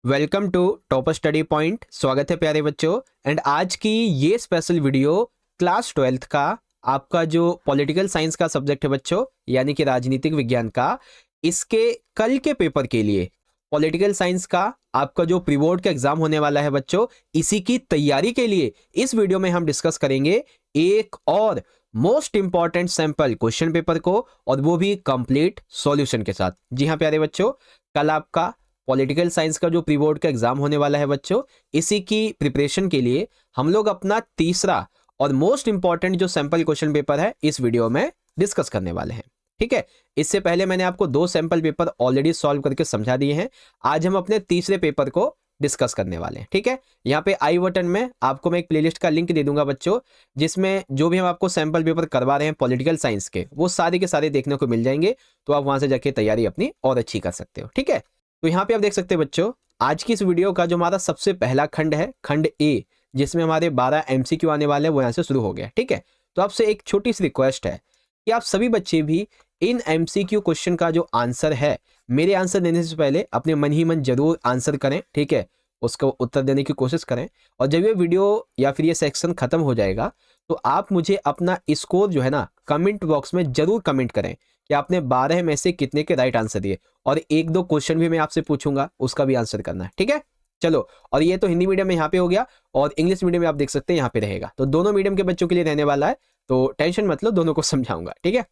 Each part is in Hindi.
Welcome to topper study point. स्वागत है प्यारे बच्चों। एंड आज की ये स्पेशल वीडियो क्लास 12th का आपका जो पॉलिटिकल साइंस का सब्जेक्ट है बच्चों, यानी कि राजनीतिक विज्ञान का, इसके कल के पेपर के लिए पॉलिटिकल साइंस का आपका जो प्री बोर्ड का एग्जाम होने वाला है बच्चों, इसी की तैयारी के लिए इस वीडियो में हम डिस्कस करेंगे एक और most important sample question paper को, और वो भी कंप्लीट सॉल्यूशन के साथ। जी हाँ प्यारे बच्चों, कल आपका पॉलिटिकल साइंस का जो प्री बोर्ड का एग्जाम होने वाला है बच्चों, इसी की प्रिपरेशन के लिए हम लोग अपना तीसरा और मोस्ट इंपॉर्टेंट जो सैंपल क्वेश्चन पेपर है इस वीडियो में डिस्कस करने वाले हैं। ठीक है, इससे पहले मैंने आपको 2 सैंपल पेपर ऑलरेडी सॉल्व करके समझा दिए हैं। आज हम अपने तीसरे पेपर को डिस्कस करने वाले हैं। ठीक है, यहाँ पे आई बटन में आपको मैं एक प्लेलिस्ट का लिंक दे दूंगा बच्चों, जिसमें जो भी हम आपको सैंपल पेपर करवा रहे हैं पॉलिटिकल साइंस के, वो सारे के सारे देखने को मिल जाएंगे। तो आप वहां से जाके तैयारी अपनी और अच्छी कर सकते हो। ठीक है, तो यहाँ पे आप देख सकते हैं बच्चों, आज की इस वीडियो का जो हमारा सबसे पहला खंड है, खंड ए, जिसमें हमारे 12 एमसीक्यू आने वाले हैं, वो यहाँ से शुरू हो गया। ठीक है, तो आपसे एक छोटी सी रिक्वेस्ट है कि आप सभी बच्चे भी इन एमसीक्यू क्वेश्चन का जो आंसर है, मेरे आंसर देने से पहले अपने मन ही मन जरूर आंसर करें। ठीक है, उसको उत्तर देने की कोशिश करें, और जब ये वीडियो या फिर ये सेक्शन खत्म हो जाएगा तो आप मुझे अपना स्कोर जो है ना कमेंट बॉक्स में जरूर कमेंट करें कि आपने 12 में से कितने के राइट आंसर दिए, और 1-2 क्वेश्चन भी मैं आपसे पूछूंगा, उसका भी आंसर करना है। ठीक है, चलो। और ये तो हिंदी मीडियम में यहाँ पे हो गया, और इंग्लिश मीडियम में आप देख सकते हैं यहाँ पे रहेगा, तो दोनों मीडियम के बच्चों के लिए रहने वाला है, तो टेंशन मत लो, दोनों को समझाऊंगा। ठीक है,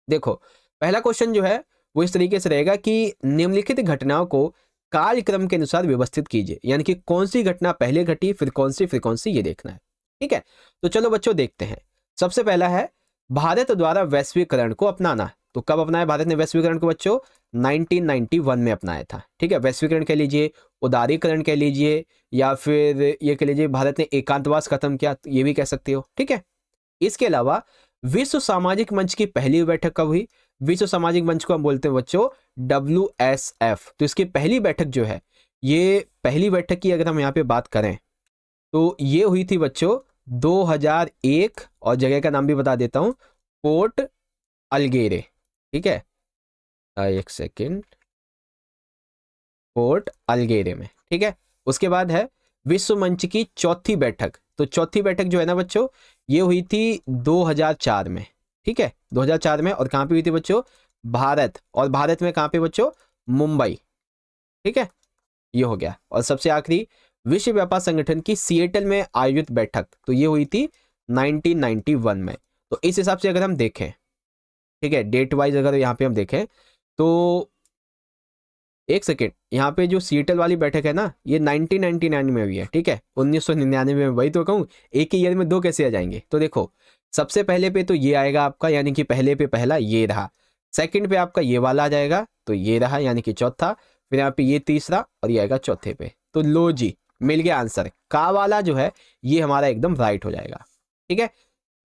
देखो पहला क्वेश्चन जो है वो इस तरीके से रहेगा कि निम्नलिखित घटनाओं को कालक्रम के अनुसार व्यवस्थित कीजिए, यानी कि कौन सी घटना पहले घटी, फिर कौन सी ये देखना है। ठीक है, तो चलो बच्चों देखते हैं। सबसे पहला है भारत द्वारा वैश्वीकरण को अपनाना। तो कब अपनाया भारत ने वैश्वीकरण को बच्चों? 1991 में अपनाया था। ठीक है, वैश्वीकरण कह लीजिए, उदारीकरण कह लीजिए, या फिर ये कह लीजिए भारत ने एकांतवास खत्म किया, ये भी कह सकते हो। ठीक है, इसके अलावा विश्व सामाजिक मंच की पहली बैठक कब हुई? विश्व सामाजिक मंच को हम बोलते हैं बच्चों WSF। तो इसकी पहली बैठक जो है, ये पहली बैठक की अगर हम यहाँ पे बात करें तो ये हुई थी बच्चों 2001, और जगह का नाम भी बता देता हूं, पोर्ट अलगेरे। ठीक है, एक सेकेंड, पोर्ट अलगेरे में। ठीक है, उसके बाद है विश्व मंच की चौथी बैठक। तो चौथी बैठक जो है ना बच्चों, ये हुई थी 2004 में। ठीक है, 2004 में, और कहां पे हुई थी बच्चों? भारत, और भारत में कहां पे बच्चों? मुंबई। ठीक है, ये हो गया। और सबसे आखिरी विश्व व्यापार संगठन की सिएटल में आयोजित बैठक, तो ये हुई थी 1991 में। तो इस हिसाब से अगर हम देखें, ठीक है, डेट वाइज अगर यहाँ पे हम देखें तो एक सेकेंड, यहाँ पे जो सिएटल वाली बैठक है ना, ये 1999 में हुई है। ठीक है, 1999 में, वही तो कहूँ, एक ही ईयर में 2 कैसे आ जाएंगे? तो देखो सबसे पहले पे तो ये आएगा आपका, यानी कि पहले पे पहला ये रहा, सेकंड पे आपका ये वाला आ जाएगा, तो ये रहा यानी कि चौथा, फिर यहाँ पे ये तीसरा, और ये आएगा चौथे पे। तो लो जी, मिल गया आंसर। का वाला जो है ये हमारा एकदम राइट हो जाएगा। ठीक है,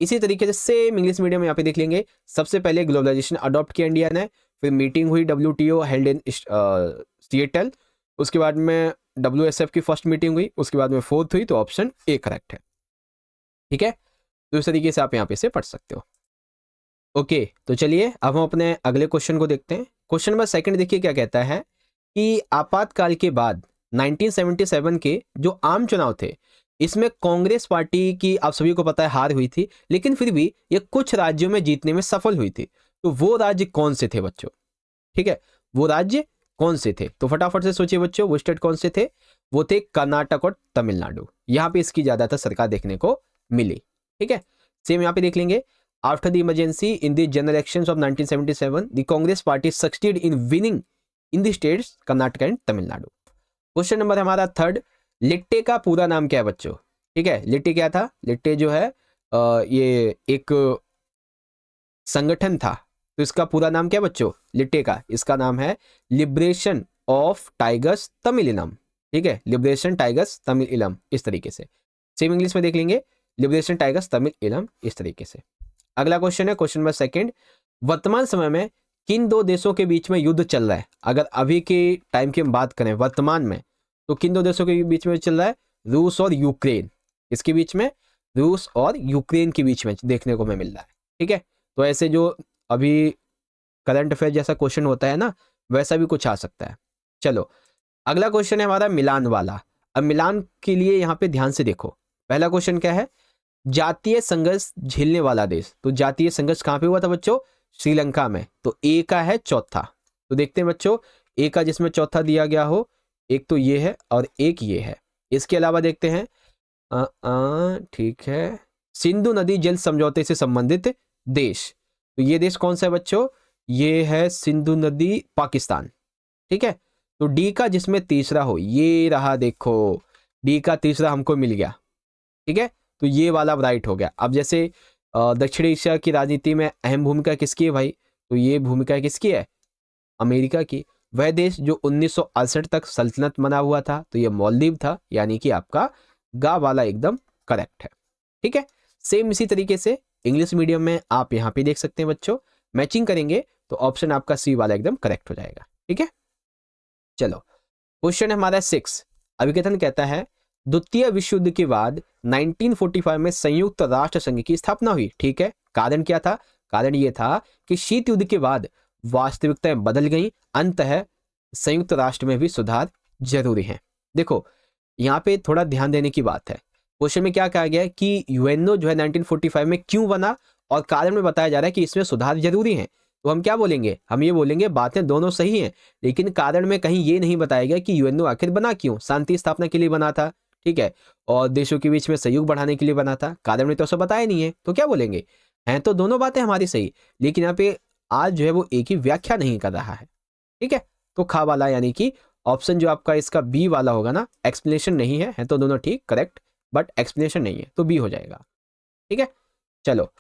इसी तरीके से सेम इंग्लिश मीडियम में यहाँ पे देख लेंगे। सबसे पहले ग्लोबलाइजेशन अडॉप्ट किया इंडिया ने, फिर मीटिंग हुई WTO हेल्ड इन सिएटल, उसके बाद में WSF की फर्स्ट मीटिंग हुई, उसके बाद में फोर्थ हुई, तो ऑप्शन ए करेक्ट है। ठीक है, तो इस तरीके से आप यहाँ पे से पढ़ सकते हो। ओके, तो चलिए अब हम अपने अगले क्वेश्चन को देखते हैं। क्वेश्चन नंबर सेकंड देखिए क्या कहता है कि आपातकाल के बाद 1977 के जो आम चुनाव थे, इसमें कांग्रेस पार्टी की आप सभी को पता है हार हुई थी, लेकिन फिर भी ये कुछ राज्यों में जीतने में सफल हुई थी। तो वो राज्य कौन से थे बच्चों? ठीक है, वो राज्य कौन से थे? तो फटाफट से सोचिए बच्चों, वो स्टेट कौन से थे? वो थे कर्नाटक और तमिलनाडु। यहाँ पे इसकी ज्यादातर सरकार देखने को मिली। ठीक है, सेम यहाँ पे देख लेंगे। After the emergency in the general elections of 1977 the Congress party succeed in winning in the states Karnataka and Tamil Nadu. Question number हमारा थर्ड, लिट्टे का पूरा नाम क्या है बच्चों? ठीक है, लिट्टे क्या था? लिट्टे जो है ये एक संगठन था, तो इसका पूरा नाम क्या है बच्चों लिट्टे का? इसका नाम है लिबरेशन ऑफ टाइगर्स तमिलिलम। ठीक है, लिबरेशन टाइगर्स तमिलिलम, इस तरीके से। सेम इंग्लिश में देख लेंगे, लिबरेशन टाइगर्स तमिलिलम, इस तरीके से। अगला क्वेश्चन है क्वेश्चन नंबर सेकंड, वर्तमान समय में किन 2 देशों के बीच में युद्ध चल रहा है? अगर अभी के टाइम की हम बात करें वर्तमान में, तो किन 2 देशों के बीच में चल रहा है? रूस और यूक्रेन। इसके बीच में? रूस और यूक्रेन के बीच में देखने को मिल रहा है। ठीक है, तो ऐसे जो अभी करंट अफेयर जैसा क्वेश्चन होता है ना, वैसा भी कुछ आ सकता है। चलो अगला क्वेश्चन है हमारा मिलान वाला। अब मिलान के लिए यहाँ पे ध्यान से देखो, पहला क्वेश्चन क्या है, जातीय संघर्ष झेलने वाला देश। तो जातीय संघर्ष कहाँ पे हुआ था बच्चों, श्रीलंका में। तो ए का है चौथा, तो देखते हैं बच्चों ए का जिसमें चौथा दिया गया हो, एक तो ये है और एक ये है। इसके अलावा देखते हैं ठीक है, सिंधु नदी जल समझौते से संबंधित देश। तो ये देश कौन सा है बच्चों, ये है सिंधु नदी, पाकिस्तान। ठीक है, तो डी का जिसमें तीसरा हो, ये रहा, देखो डी का तीसरा हमको मिल गया। ठीक है, तो ये वाला राइट हो गया। अब जैसे दक्षिण एशिया की राजनीति में अहम भूमिका किसकी है भाई, तो ये भूमिका किसकी है, अमेरिका की। वह देश जो 1968 तक सल्तनत बना हुआ था, तो ये मालदीव था, यानी कि आपका गा वाला एकदम करेक्ट है। ठीक है, सेम इसी तरीके से इंग्लिश मीडियम में आप यहाँ पे देख सकते हैं बच्चों, मैचिंग करेंगे तो ऑप्शन आपका सी वाला एकदम करेक्ट हो जाएगा। ठीक है, चलो क्वेश्चन हमारा 6। अभिकथन कहता है द्वितीय विश्व युद्ध के बाद 1945 में संयुक्त राष्ट्र संघ की स्थापना हुई। ठीक है, कारण क्या था, कारण ये था कि शीत युद्ध के बाद वास्तविकताएं बदल गई, अंततः संयुक्त राष्ट्र में भी सुधार जरूरी है। देखो यहाँ पे थोड़ा ध्यान देने की बात है, क्वेश्चन में क्या कहा गया है कि यूएनओ जो है 1945 में क्यों बना, और कारण में बताया जा रहा है कि इसमें सुधार जरूरी है। तो हम क्या बोलेंगे, हम ये बोलेंगे बातें दोनों सही हैं, लेकिन कारण में कहीं ये नहीं बताया गया कि यूएनओ आखिर बना क्यों। शांति स्थापना के लिए बना था, ठीक है, और देशों के बीच में सहयोग बढ़ाने के लिए बना था। कारण में तो ऐसा बताया नहीं है, तो क्या बोलेंगे, हैं तो दोनों बातें हमारी सही, लेकिन यहाँ पे आज जो है वो एक ही व्याख्या नहीं कर रहा है। ठीक है, तो खा वाला यानी कि ऑप्शन जो आपका इसका बी वाला होगा ना, एक्सप्लेनेशन नहीं है, तो दोनों ठीक करेक्ट, बट एक्सप्लेनेशन नहीं है, तो बी हो जाएगा। ठीक है, चलो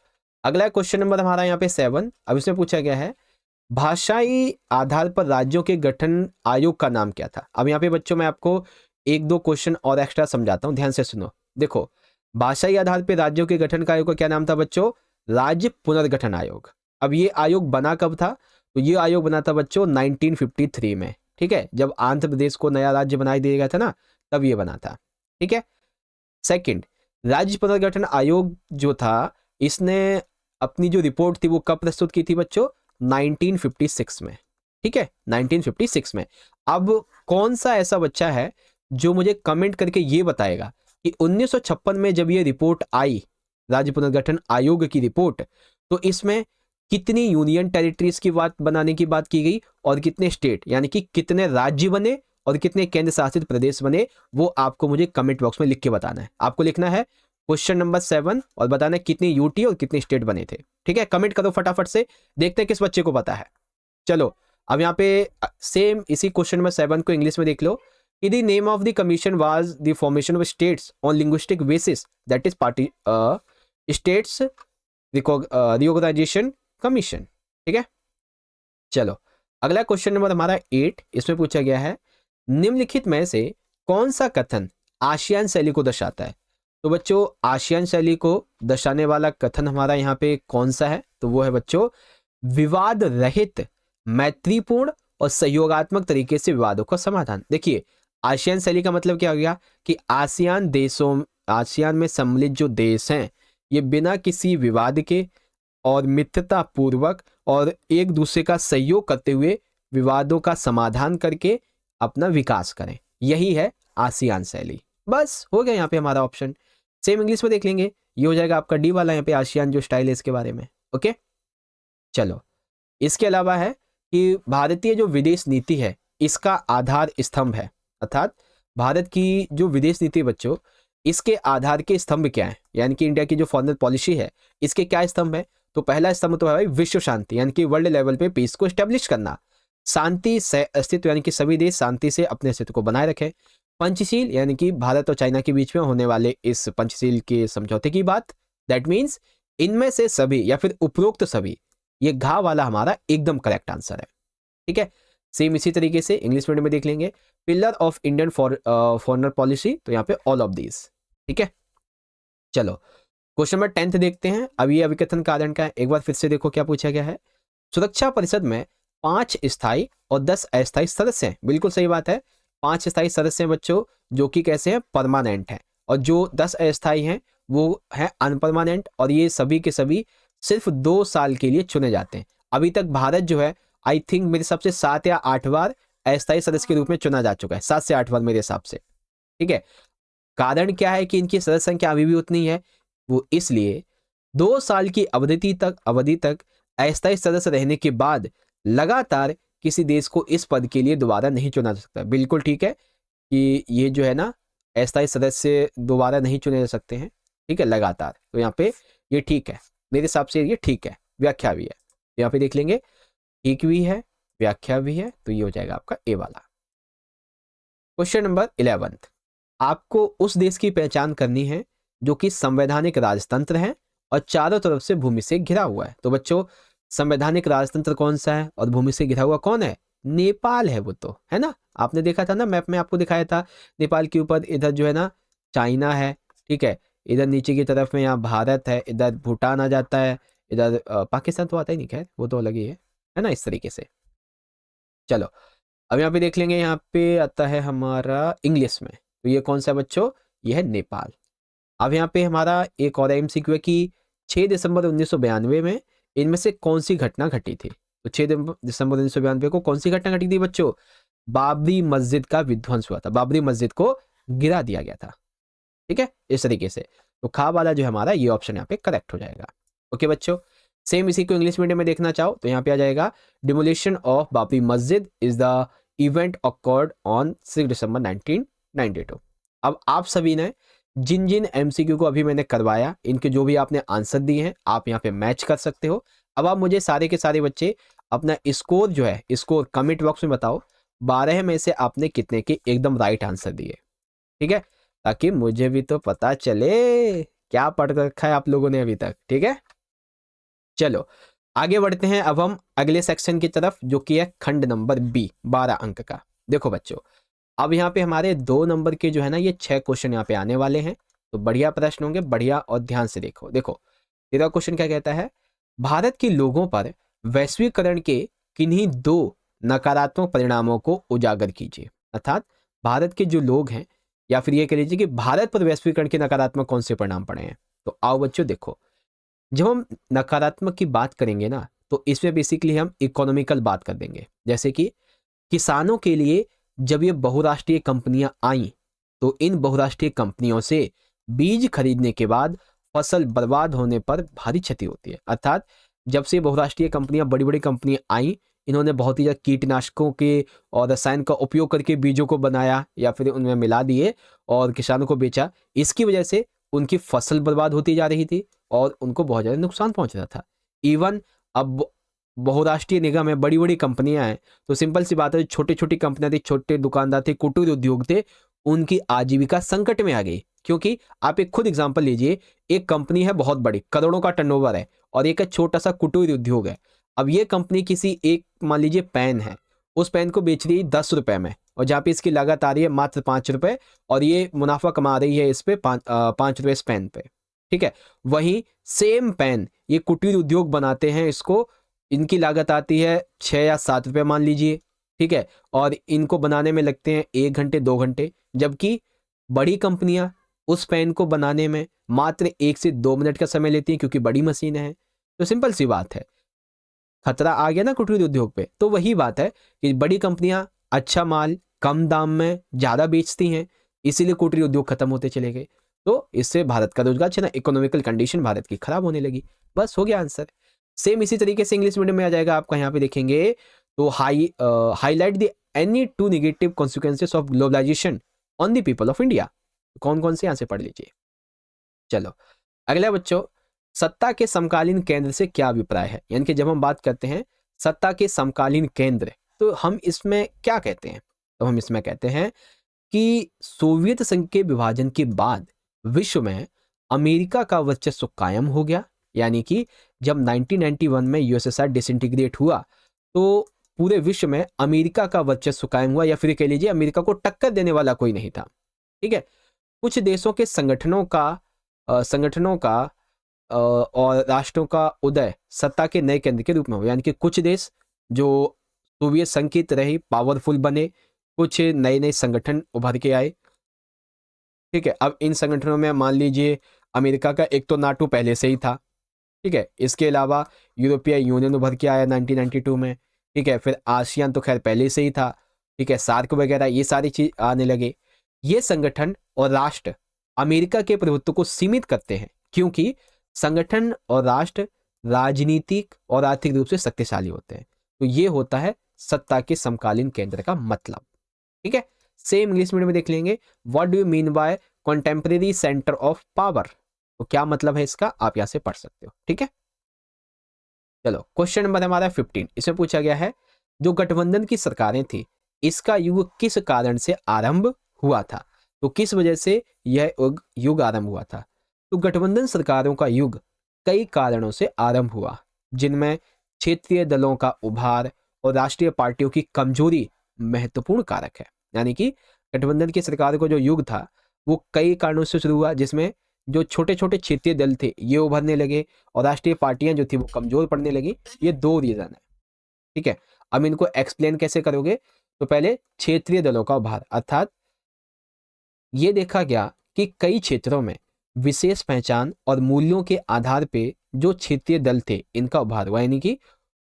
अगला क्वेश्चन नंबर हमारा यहाँ पे 7। अब इसमें पूछा गया है भाषाई आधार पर राज्यों के गठन आयोग का नाम क्या था। अब यहाँ पे बच्चों मैं आपको एक दो क्वेश्चन और एक्स्ट्रा समझाता हूँ, ध्यान से सुनो। देखो भाषाई आधार पर राज्यों के गठन का आयोग का क्या नाम था बच्चों, राज्य पुनर्गठन आयोग। अब ये आयोग बना कब था, तो ये आयोग बना था बच्चों 1953 में। ठीक है, जब आंध्र प्रदेश को नया राज्य बनाई दिया गया था ना, तब ये बना था। ठीक है, सेकंड, राज्य पुनर्गठन आयोग जो था, इसने अपनी जो रिपोर्ट थी वो कब प्रस्तुत की थी बच्चों, 1956 में। ठीक है, 1956 में। अब कौन सा ऐसा बच्चा है जो मुझे कमेंट करके ये बताएगा कि 1956 में जब ये रिपोर्ट आई, राज्य पुनर्गठन आयोग की रिपोर्ट, तो इसमें कितनी यूनियन टेरिटरीज की बात बनाने की बात की गई और कितने स्टेट यानी कि कितने राज्य बने और कितने केंद्र शासित प्रदेश बने, वो आपको मुझे कमेंट बॉक्स में लिख के बताना है। आपको लिखना है क्वेश्चन नंबर 7 और बताना है कितने यूटी और कितने स्टेट बने थे। ठीक है, कमेंट करो फटाफट से, देखते हैं किस बच्चे को पता है। चलो अब यहाँ पे सेम इसी क्वेश्चन नंबर 7 को इंग्लिश में देख लो कि the name of the commission was the formation of states on linguistic basis, that is party states reorganisation commission. ठीक है, चलो अगला क्वेश्चन नंबर हमारा 8। इसमें पूछा गया है निम्नलिखित में से कौन सा कथन आसियान शैली को दर्शाता है। तो बच्चों आसियान शैली को दर्शाने वाला कथन हमारा यहाँ पे कौन सा है, तो वो है बच्चों विवाद रहित, मैत्रीपूर्ण और सहयोगात्मक तरीके से विवादों का समाधान। देखिए आसियान शैली का मतलब क्या हो गया कि आसियान में सम्मिलित जो देश हैं, ये बिना किसी विवाद के और मित्रता पूर्वक और एक दूसरे का सहयोग करते हुए विवादों का समाधान करके अपना विकास करें, यही है आसियान शैली। बस हो गया यहाँ पे हमारा ऑप्शन। सेम इंग्लिश में देख लेंगे, ये हो जाएगा आपका डी वाला, यहाँ पे आसियान जो स्टाइल है इसके बारे में। ओके, चलो इसके अलावा है कि भारतीय जो विदेश नीति है इसका आधार स्तंभ है, अर्थात भारत की जो विदेश नीति बच्चों, इसके आधार के स्तंभ क्या है, यानी कि इंडिया की जो फॉरेन पॉलिसी है इसके क्या स्तंभ है। तो पहला स्तंभ तो है भाई विश्व शांति, यानी कि वर्ल्ड लेवल पे पीस को एस्टेब्लिश करना, शांति से अस्तित्व यानी कि सभी देश शांति से अपने अस्तित्व को बनाए रखें। पंचशील यानी कि भारत और चाइना के बीच में होने वाले इस पंचशील के समझौते की बात, दैट मीन्स इनमें से सभी या फिर उपरोक्त सभी, ये घा वाला हमारा एकदम करेक्ट आंसर है। ठीक है, सेम इसी तरीके से इंग्लिश मीडियम में देख लेंगे pillar of Indian foreign policy, तो यहाँ पे ऑल ऑफ दीज। ठीक है, चलो क्वेश्चन नंबर 10 देखते हैं। अब ये अभिकथन कारण का है, एक बार फिर से देखो क्या पूछा गया है। सुरक्षा परिषद में 5 स्थायी और 10 अस्थायी सदस्य हैं। बिल्कुल सही बात है, 5 स्थायी सदस्य हैं बच्चों जो कि कैसे हैं, परमानेंट हैं, और जो 10 अस्थायी हैं वो है अनपरमानेंट, और ये सभी के सभी सिर्फ 2 साल के लिए चुने जाते हैं। अभी तक भारत जो है आई थिंक मेरे हिसाब से 7 या 8 बार अस्थायी सदस्य के रूप में चुना जा चुका है 7 से 8 बार मेरे हिसाब से। ठीक है, कारण क्या है कि इनकी सदस्य संख्या अभी भी उतनी है, वो इसलिए 2 साल की अवधि तक अस्थायी सदस्य रहने के बाद लगातार किसी देश को इस पद के लिए दोबारा नहीं चुना जा सकता। बिल्कुल ठीक है कि ये जो है ना अस्थायी सदस्य दोबारा नहीं चुने जा सकते हैं, ठीक है, लगातार। तो यहाँ पे ये ठीक है, मेरे हिसाब से ये ठीक है, व्याख्या भी है। यहाँ पे देख लेंगे, ठीक भी है, व्याख्या भी है, तो ये हो जाएगा आपका ए वाला। क्वेश्चन नंबर 11, आपको उस देश की पहचान करनी है जो कि संवैधानिक राजतंत्र है और चारों तरफ से भूमि से घिरा हुआ है। तो बच्चों, संवैधानिक राजतंत्र कौन सा है और भूमि से घिरा हुआ कौन है? नेपाल है वो, तो है ना। आपने देखा था ना, मैप में आपको दिखाया था, नेपाल के ऊपर इधर जो है ना चाइना है, ठीक है, इधर नीचे की तरफ में यहाँ भारत है, इधर भूटान आ जाता है, इधर पाकिस्तान तो आता ही नहीं, खैर वो तो अलग ही है ना, इस तरीके से। चलो अब यहाँ पे देख लेंगे, यहाँ पे आता है हमारा इंग्लिश में, तो ये कौन सा बच्चों? ये है नेपाल। अब यहाँ पे हमारा एक और एमसीक्यू है कि 6 दिसंबर 1992 में इनमें से कौन सी घटना घटी थी? तो 6 दिसंबर 1992 को कौन सी घटना घटी थी बच्चों? बाबरी मस्जिद का विध्वंस हुआ था, बाबरी मस्जिद को गिरा दिया गया था। ठीक है, इस तरीके से। तो खा वाला जो है हमारा, ये ऑप्शन यहाँ पे करेक्ट हो जाएगा। ओके बच्चों, सेम इसी को इंग्लिश मीडियम में देखना चाहो तो यहाँ पे आ जाएगा, डिमोलिशन ऑफ बाबरी मस्जिद is the event awkward on 6 दिसंबर 1992। अब आप सभी ने जिन जिन एमसीक्यू को अभी मैंने करवाया, इनके जो भी आपने आंसर दिए हैं, आप यहाँ पे मैच कर सकते हो। अब आप मुझे सारे के सारे बच्चे अपना स्कोर जो है, स्कोर कमेंट बॉक्स में बताओ, 12 में से आपने कितने के एकदम राइट आंसर दिए। ठीक है, ताकि मुझे भी तो पता चले क्या पढ़ रखा है आप लोगों ने अभी तक। ठीक है, चलो आगे बढ़ते हैं अब हम अगले सेक्शन की तरफ, जो कि है खंड नंबर बी, 12 अंक का। देखो बच्चों, अब यहाँ पे हमारे 2 नंबर के जो है ना, ये 6 क्वेश्चन यहाँ पे आने वाले हैं, तो बढ़िया प्रश्न होंगे, बढ़िया और ध्यान से देखो। देखो तेरा क्वेश्चन क्या कहता है, भारत के लोगों पर वैश्वीकरण के किन्हीं 2 नकारात्मक परिणामों को उजागर कीजिए। अर्थात भारत के जो लोग हैं, या फिर ये कह लीजिए कि भारत पर वैश्वीकरण के नकारात्मक कौन से परिणाम पड़े हैं। तो आओ बच्चों देखो, जब हम नकारात्मक की बात करेंगे ना, तो इसमें बेसिकली हम इकोनॉमिकल बात कर देंगे। जैसे कि किसानों के लिए जब ये बहुराष्ट्रीय कंपनियां आई, तो इन बहुराष्ट्रीय कंपनियों से बीज खरीदने के बाद फसल बर्बाद होने पर भारी क्षति होती है। अर्थात जब से बहुराष्ट्रीय कंपनियां, बड़ी बड़ी कंपनियां आई, इन्होंने बहुत ही ज़्यादा कीटनाशकों के और रसायन का उपयोग करके बीजों को बनाया या फिर उनमें मिला दिए और किसानों को बेचा। इसकी वजह से उनकी फसल बर्बाद होती जा रही थी और उनको बहुत ज़्यादा नुकसान पहुंच रहा था। इवन अब बहुराष्ट्रीय निगम है, बड़ी बड़ी कंपनियां हैं, तो सिंपल सी बात है, छोटी छोटी कंपनियां थी, छोटे दुकानदार थे, कुटीर उद्योग थे, उनकी आजीविका संकट में आ गई। क्योंकि आप एक खुद एग्जांपल लीजिए, एक कंपनी है बहुत बड़ी, करोड़ों का टर्नओवर है, और एक छोटा सा कुटीर उद्योग है। अब ये कंपनी किसी एक, मान लीजिए पेन है, उस पेन को बेच रही है 10 रुपए में, और जहाँ पे इसकी लागत आ रही है मात्र 5 रुपए, और ये मुनाफा कमा रही है इस पे 5 रुपए इस पेन पे। ठीक है, वहीं सेम पेन ये कुटीर उद्योग बनाते हैं, इसको, इनकी लागत आती है 6 या 7 रुपये मान लीजिए। ठीक है, और इनको बनाने में लगते हैं 1 घंटे 2 घंटे, जबकि बड़ी कंपनियां उस पेन को बनाने में मात्र 1 से 2 मिनट का समय लेती हैं, क्योंकि बड़ी मशीन है। तो सिंपल सी बात है, खतरा आ गया ना कुटीर उद्योग पे। तो वही बात है कि बड़ी कंपनियां अच्छा माल कम दाम में ज़्यादा बेचती हैं, इसीलिए कुटीर उद्योग खत्म होते चले गए। तो इससे भारत का रोजगार ना, इकोनॉमिकल कंडीशन भारत की खराब होने लगी। बस हो गया आंसर। सेम इसी तरीके से इंग्लिश मीडियम में आ जाएगा आपका। यहाँ पे देखेंगे तो highlight the any 2 negative consequences of globalisation on the people of India. कौन कौन से यहाँ से पढ़ लीजिए। चलो अगला बच्चों, सत्ता के समकालीन केंद्र से क्या अभिप्राय है? यानी कि जब हम बात करते हैं सत्ता के समकालीन केंद्र, तो हम इसमें क्या कहते हैं? तो हम इसमें कहते हैं कि सोवियत संघ के विभाजन के बाद विश्व में अमेरिका का वर्चस्व कायम हो गया। यानी कि जब 1991 में यूएसएसआर डिसइंटीग्रेट हुआ, तो पूरे विश्व में अमेरिका का वर्चस्व कायम हुआ, या फिर कह लीजिए अमेरिका को टक्कर देने वाला कोई नहीं था। ठीक है, कुछ देशों के संगठनों का और राष्ट्रों का उदय सत्ता के नए केंद्र के रूप में हुआ। यानी कि कुछ देश जो सोवियत संघ की तरह ही पावरफुल बने, कुछ नए नए संगठन उभर के आए। ठीक है, अब इन संगठनों में मान लीजिए अमेरिका का एक तो नाटो पहले से ही था। ठीक है, इसके अलावा यूरोपीय यूनियन उभर के आया 1992 में। ठीक है, फिर आसियान तो खैर पहले से ही था। ठीक है, सार्क वगैरह ये सारी चीज आने लगे। ये संगठन और राष्ट्र अमेरिका के प्रभुत्व को सीमित करते हैं, क्योंकि संगठन और राष्ट्र राजनीतिक और आर्थिक रूप से शक्तिशाली होते हैं। तो ये होता है सत्ता के समकालीन केंद्र का मतलब। ठीक है, सेम इंग्लिश मीडियम में देख लेंगे, what do you mean by contemporary centre of power, तो क्या मतलब है इसका, आप यहां से पढ़ सकते हो। ठीक है, चलो क्वेश्चन नंबर हमारा 15, इसमें पूछा गया है जो गठबंधन की सरकारें थी इसका युग किस कारण से आरंभ हुआ था। तो किस वजह से यह युग आरंभ हुआ था। तो गठबंधन सरकारों का युग कई कारणों से आरंभ हुआ, जिनमें क्षेत्रीय दलों का उभार और राष्ट्रीय पार्टियों की कमजोरी महत्वपूर्ण कारक है। यानी कि गठबंधन की सरकार को जो युग था वो कई कारणों से शुरू हुआ, जिसमें जो छोटे छोटे क्षेत्रीय दल थे ये उभरने लगे और राष्ट्रीय पार्टियां जो थी वो कमजोर पड़ने लगी। ये दो रीजन है। ठीक है, अब इनको एक्सप्लेन कैसे करोगे। तो पहले क्षेत्रीय दलों का उभार, अर्थात ये देखा गया कि कई क्षेत्रों में विशेष पहचान और मूल्यों के आधार पे जो क्षेत्रीय दल थे इनका उभार हुआ। यानी कि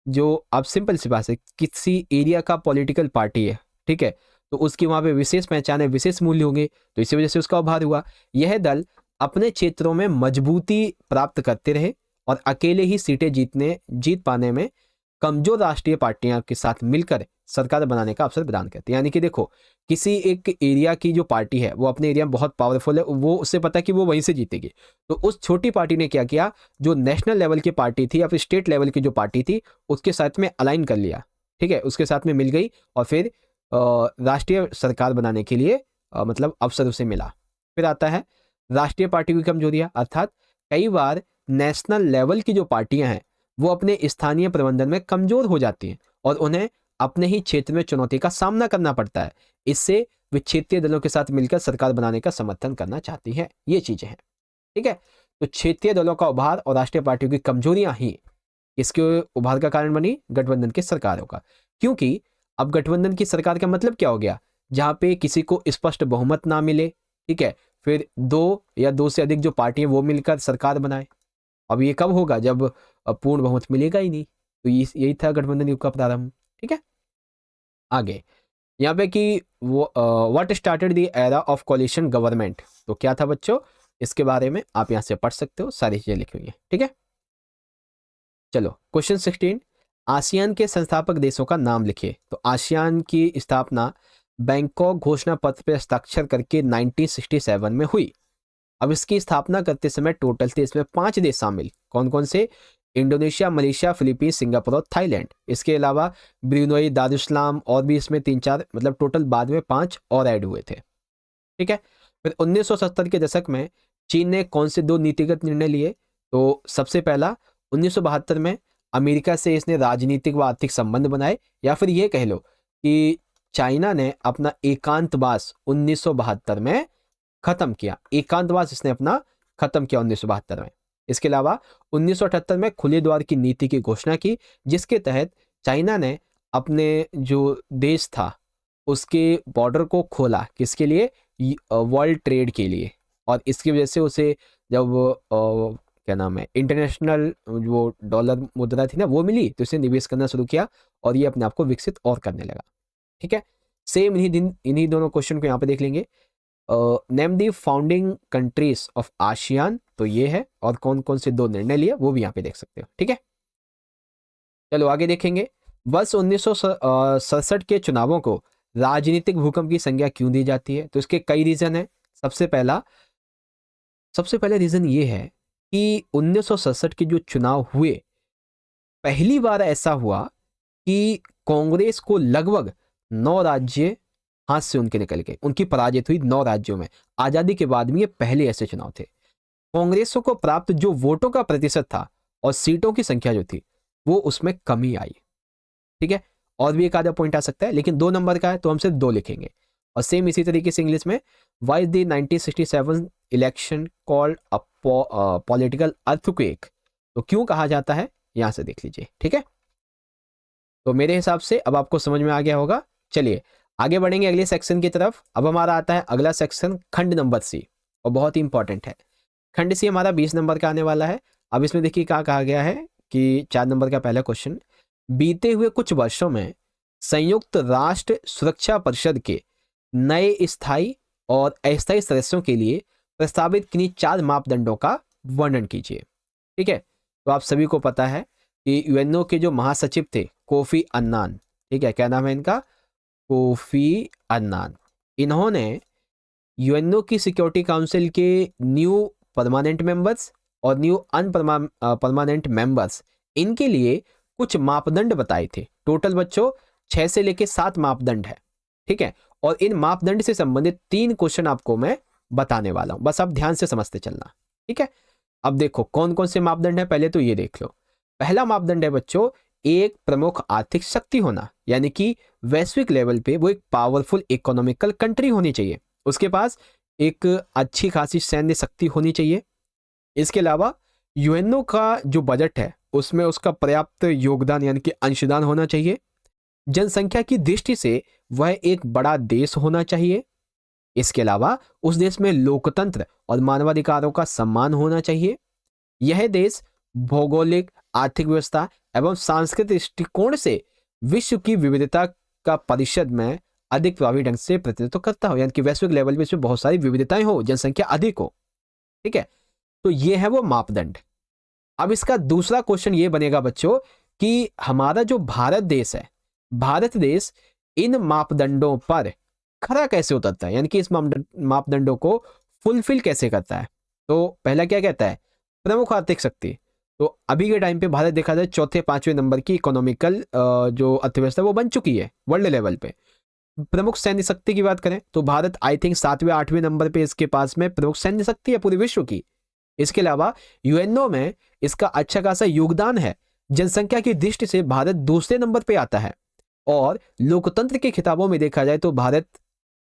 जो आप सिंपल सी बात है, किसी एरिया का पॉलिटिकल पार्टी है, ठीक है, तो उसकी वहां पे विशेष पहचान है, विशेष मूल्य होंगे, तो इसी वजह से उसका उभार हुआ। यह दल अपने क्षेत्रों में मजबूती प्राप्त करते रहे और अकेले ही सीटें जीत पाने में कमजोर राष्ट्रीय पार्टियां के साथ मिलकर सरकार बनाने का अवसर प्रदान करती है। यानी कि देखो, किसी एक एरिया की जो पार्टी है वो अपने एरिया में बहुत पावरफुल है, वो उससे पता है कि वो वहीं से जीतेगी, तो उस छोटी पार्टी ने क्या किया, जो नेशनल लेवल की पार्टी थी या फिर स्टेट लेवल की जो पार्टी थी उसके साथ में अलाइन कर लिया। ठीक है, उसके साथ में मिल गई और फिर राष्ट्रीय सरकार बनाने के लिए मतलब अवसर उसे मिला। फिर आता है राष्ट्रीय पार्टी की कमजोरियां, अर्थात कई बार नेशनल लेवल की जो पार्टियां हैं वो अपने स्थानीय प्रबंधन में कमजोर हो जाती हैं और उन्हें अपने ही क्षेत्र में चुनौती का सामना करना पड़ता है। इससे वे क्षेत्रीय दलों के साथ मिलकर सरकार बनाने का समर्थन करना चाहती हैं। ये चीजें हैं। ठीक है, तो क्षेत्रीय दलों का उभार और राष्ट्रीय पार्टियों की कमजोरियां ही इसके उभार का कारण बनी गठबंधन की सरकारों का। क्योंकि अब गठबंधन की सरकार का मतलब क्या हो गया, जहां पे किसी को स्पष्ट बहुमत ना मिले, ठीक है, फिर दो या दो से अधिक जो पार्टियां वो मिलकर सरकार बनाए। अब ये कब होगा, जब पूर्ण बहुमत मिलेगा ही नहीं। तो यही था गठबंधन युग का प्रारंभ। ठीक है, आगे यहाँ पे कि वो what started the era of coalition government, तो क्या था बच्चों, इसके बारे में आप यहां से पढ़ सकते हो, सारी चीजें लिखी हुई है। ठीक है, चलो क्वेश्चन 16, आसियान के संस्थापक देशों का नाम लिखिए। तो आसियान की स्थापना बैंकॉक घोषणा पत्र पर हस्ताक्षर करके 1967 में हुई। अब इसकी स्थापना करते समय टोटल थे इसमें 5 देश शामिल। कौन कौन से, इंडोनेशिया, मलेशिया, फिलीपींस, सिंगापुर और थाईलैंड। इसके अलावा ब्रुनई, दारुसलाम और भी इसमें 3-4, मतलब टोटल बाद में 5 और ऐड हुए थे। ठीक है, फिर 1970 के दशक में चीन ने कौन से 2 नीतिगत निर्णय लिए। तो सबसे पहला 1972 में अमेरिका से इसने राजनीतिक व आर्थिक संबंध बनाए, या फिर ये कह लो कि चाइना ने अपना एकांतवास 1972 में खत्म किया। एकांतवास इसने अपना खत्म किया 1972 में। इसके अलावा 1978 में खुले द्वार की नीति की घोषणा की, जिसके तहत चाइना ने अपने जो देश था उसके बॉर्डर को खोला, किसके लिए, वर्ल्ड ट्रेड के लिए। और इसकी वजह से उसे जब क्या नाम है, इंटरनेशनल जो डॉलर मुद्रा थी ना वो मिली, तो इसे निवेश करना शुरू किया और ये अपने आप को विकसित और करने लगा। ठीक है, सेम इन्हीं दोनों क्वेश्चन को यहाँ पे देख लेंगे। Name the founding countries of ASEAN, तो ये है, और कौन कौन से 2 निर्णय लिए वो भी यहाँ पे देख सकते हो। ठीक है, चलो आगे देखेंगे। वर्ष 1967 के चुनावों को राजनीतिक भूकंप की संज्ञा क्यों दी जाती है। तो इसके कई रीजन है। सबसे पहला रीजन ये है कि 1967 के जो चुनाव हुए, पहली बार ऐसा हुआ कि कांग्रेस को लगभग 9 राज्य हाथ से उनके निकल गए, उनकी पराजित हुई 9 राज्यों में। आजादी के बाद में ये पहले ऐसे चुनाव थे। कांग्रेसों को प्राप्त जो वोटों का प्रतिशत था और सीटों की संख्या जो थी वो उसमें कमी आई। ठीक है, और भी एक आधा पॉइंट आ सकता है, लेकिन 2 नंबर का है तो हम सिर्फ 2 लिखेंगे। और सेम इसी तरीके से इंग्लिश में, why is the 1967 election called a political earthquake, तो क्यों कहा जाता है, यहां से देख लीजिए। ठीक है, तो मेरे हिसाब से अब आपको समझ में आ गया होगा। चलिए आगे बढ़ेंगे अगले सेक्शन की तरफ। अब हमारा आता है अगला सेक्शन, खंड नंबर सी, और बहुत ही इंपॉर्टेंट है। खंड सी हमारा 20 नंबर का आने वाला है। अब इसमें देखिए क्या कहा गया है कि 4 नंबर का पहला क्वेश्चन, बीते हुए कुछ वर्षों में संयुक्त राष्ट्र सुरक्षा परिषद के नए स्थायी और अस्थायी सदस्यों के लिए प्रस्तावित किन्हीं 4 मापदंडों का वर्णन कीजिए। ठीक है, तो आप सभी को पता है कि यूएनओ के जो महासचिव थे कोफी अन्नान, ठीक है, क्या नाम है इनका, कोफी अन्नान, इन्होंने यूएनओ की सिक्योरिटी काउंसिल के न्यू परमानेंट मेंबर्स और न्यू परमानेंट मेंबर्स, इनके लिए कुछ मापदंड बताए थे। टोटल बच्चों 6 से लेके 7 मापदंड है। ठीक है, और इन मापदंड से संबंधित 3 क्वेश्चन आपको मैं बताने वाला हूं, बस आप ध्यान से समझते चलना। ठीक है, अब देखो कौन कौन से मापदंड है, पहले तो ये देख लो। पहला मापदंड है बच्चों, एक प्रमुख आर्थिक शक्ति होना, यानी कि वैश्विक लेवल पे वो एक पावरफुल इकोनॉमिकल कंट्री होनी चाहिए, उसके पास एक अच्छी खासी सैन्य शक्ति होनी चाहिए। इसके अलावा यूएनओ का जो बजट है उसमें उसका पर्याप्त योगदान यानी कि अंशदान होना चाहिए। जनसंख्या की दृष्टि से वह एक बड़ा देश होना चाहिए। इसके अलावा उस देश में लोकतंत्र और मानवाधिकारों का सम्मान होना चाहिए। यह देश भौगोलिक, आर्थिक व्यवस्था एवं सांस्कृतिक दृष्टिकोण से विश्व की विविधता का परिषद में अधिक प्रभावी ढंग से प्रतिनिधित्व करता हो, यानी कि वैश्विक लेवल पे इसमें बहुत सारी विविधताएं हो, जनसंख्या अधिक हो। ठीक है, तो ये है वो मापदंड। अब इसका दूसरा क्वेश्चन ये बनेगा बच्चों कि हमारा जो भारत देश है, भारत देश इन मापदंडों पर खरा कैसे उतरता है, यानी कि इस मापदंडों को फुलफिल कैसे करता है। तो पहला क्या कहता है, प्रमुख आर्थिक शक्ति। तो अभी के टाइम पे भारत देखा जाए 4-5वें नंबर की इकोनॉमिकल जो अर्थव्यवस्था वो बन चुकी है वर्ल्ड लेवल पे। प्रमुख सैन्य शक्ति की बात करें तो भारत आई थिंक 7वें-8वें नंबर पे इसके पास में प्रमुख सैन्य शक्ति है पूरे विश्व की। इसके अलावा यूएनओ में इसका अच्छा खासा योगदान है। जनसंख्या की दृष्टि से भारत दूसरे नंबर पे आता है और लोकतंत्र के खिताबों में देखा जाए तो भारत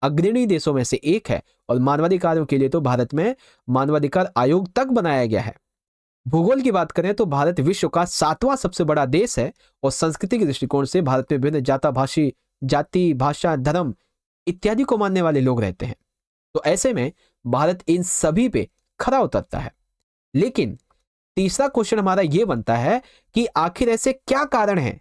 अग्रणी देशों में से एक है और मानवाधिकारों के लिए तो भारत में मानवाधिकार आयोग तक बनाया गया है। भूगोल की बात करें तो भारत विश्व का 7वां सबसे बड़ा देश है और संस्कृति के दृष्टिकोण से भारत में विभिन्न जाति, भाषा, धर्म इत्यादि को मानने वाले लोग रहते हैं। तो ऐसे में भारत इन सभी पे खरा उतरता है। लेकिन तीसरा क्वेश्चन हमारा यह बनता है कि आखिर ऐसे क्या कारण है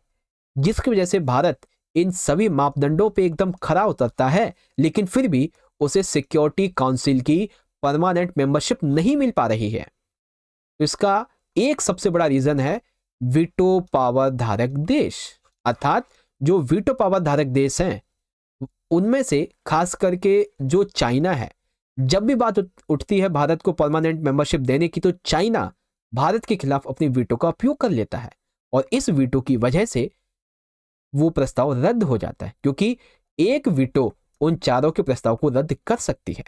जिसकी वजह से भारत इन सभी मापदंडों पे एकदम खरा उतरता है लेकिन फिर भी उसे सिक्योरिटी काउंसिल की परमानेंट मेंबरशिप नहीं मिल पा रही है। तो इसका एक सबसे बड़ा रीजन है वीटो पावर धारक देश, अर्थात जो वीटो पावर धारक देश हैं उनमें से खास करके जो चाइना है। जब भी बात उठती है भारत को परमानेंट मेंबरशिप देने की तो चाइना भारत के खिलाफ अपनी वीटो का उपयोग कर लेता है और इस वीटो की वजह से वो प्रस्ताव रद्द हो जाता है, क्योंकि एक वीटो उन चारों के प्रस्ताव को रद्द कर सकती है।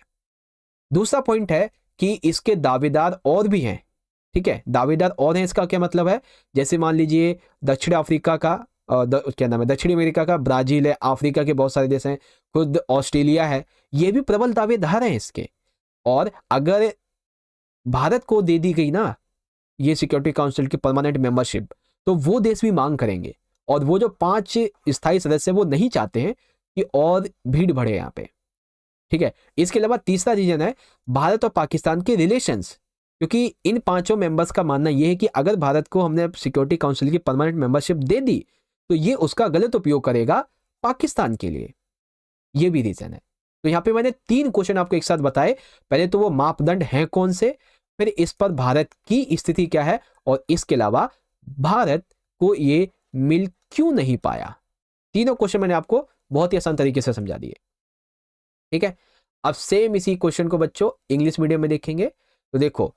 दूसरा पॉइंट है कि इसके दावेदार और भी हैं। ठीक है, दावेदार और हैं, इसका क्या मतलब है, जैसे मान लीजिए दक्षिण अफ्रीका का क्या नाम है, दक्षिण अमेरिका का, ब्राजील है, अफ्रीका के बहुत सारे देश हैं, खुद ऑस्ट्रेलिया है, ये भी प्रबल दावेदार हैं इसके। और अगर भारत को दे दी गई ना ये सिक्योरिटी काउंसिल की परमानेंट मेंबरशिप तो वो देश भी मांग करेंगे और वो जो 5 स्थायी सदस्य वो नहीं चाहते हैं कि और भीड़ बढ़े यहाँ पे। ठीक है, इसके अलावा तीसरा रीजन है भारत और पाकिस्तान के रिलेशंस, क्योंकि इन 5 मेंबर्स का मानना यह है कि अगर भारत को हमने सिक्योरिटी काउंसिल की परमानेंट मेंबरशिप दे दी तो ये उसका गलत उपयोग करेगा पाकिस्तान के लिए। ये भी रीजन है। तो यहाँ पे मैंने 3 क्वेश्चन आपको एक साथ बताए। पहले तो वो मापदंड हैं कौन से, फिर इस पर भारत की स्थिति क्या है और इसके अलावा भारत को ये मिल क्यों नहीं पाया। तीनों क्वेश्चन मैंने आपको बहुत ही आसान तरीके से समझा दिए। ठीक है, अब सेम इसी क्वेश्चन को बच्चों इंग्लिश मीडियम में देखेंगे। तो देखो,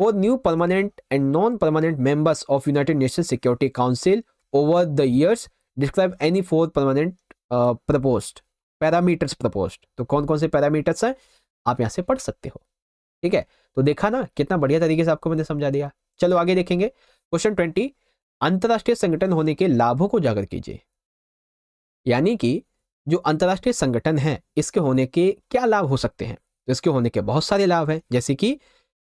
for new permanent and non permanent members of United nation security council over the years describe any 4 permanent proposed parameters proposed. तो कौन कौन से पैरामीटर्स हैं आप यहां से पढ़ सकते हो। ठीक है, तो देखा ना कितना बढ़िया तरीके से आपको मैंने समझा दिया। चलो आगे देखेंगे। क्वेश्चन 20, अंतरराष्ट्रीय संगठन होने के लाभों को उजागर कीजिए। यानी कि जो अंतरराष्ट्रीय संगठन है इसके होने के क्या लाभ हो सकते हैं। तो इसके होने के बहुत सारे लाभ हैं, जैसे कि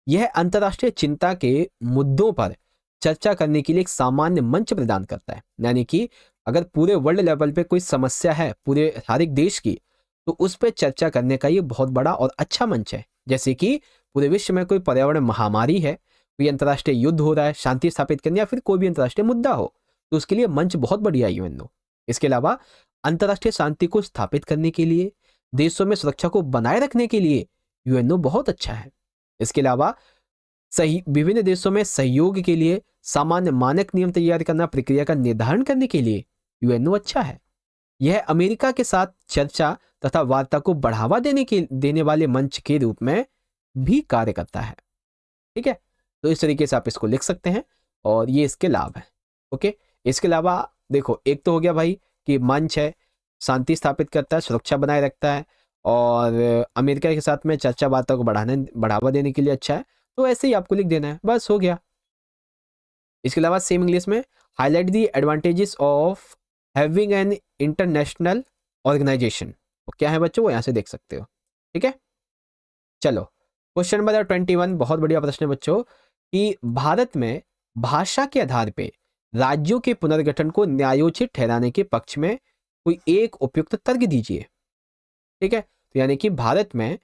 यह अंतरराष्ट्रीय चिंता के मुद्दों पर चर्चा करने के लिए एक सामान्य मंच प्रदान करता है। यानी कि अगर पूरे वर्ल्ड लेवल पे कोई समस्या है पूरे हर एक देश की तो उस पर चर्चा करने का ये बहुत बड़ा और अच्छा मंच है। जैसे कि पूरे विश्व में कोई पर्यावरण महामारी है, कोई अंतर्राष्ट्रीय युद्ध हो रहा है, शांति स्थापित करने या फिर कोई भी अंतर्राष्ट्रीय मुद्दा हो तो उसके लिए मंच बहुत बढ़िया है यूएनओ। इसके अलावा अंतर्राष्ट्रीय शांति को स्थापित करने के लिए, देशों में सुरक्षा को बनाए रखने के लिए यूएनओ बहुत अच्छा है। इसके अलावा सही विभिन्न देशों में सहयोग के लिए सामान्य मानक नियम तैयार करना, प्रक्रिया का निर्धारण करने के लिए यूएनओ अच्छा है। यह अमेरिका के साथ चर्चा तथा वार्ता को बढ़ावा देने वाले मंच के रूप में भी कार्य करता है। ठीक है, तो इस तरीके से आप इसको लिख सकते हैं और ये इसके लाभ है। ओके, इसके अलावा देखो, एक तो हो गया भाई कि मंच है, शांति स्थापित करता है, सुरक्षा बनाए रखता है और अमेरिका के साथ में चर्चा वार्ता को बढ़ावा देने के लिए अच्छा है। तो ऐसे ही आपको लिख देना है, बस हो गया। इसके अलावा सेम इंग्लिश में highlight the advantages of having an international organisation. क्या है बच्चों, वो यहाँ से देख सकते हो। ठीक है, चलो क्वेश्चन नंबर 21, बहुत बढ़िया प्रश्न है बच्चों, कि भारत में भाषा के आधार पे राज्यों के पुनर्गठन को न्यायोचित ठहराने के पक्ष में कोई एक उपयुक्त तर्क दीजिए। ठीक है, तो यानी कि भारत में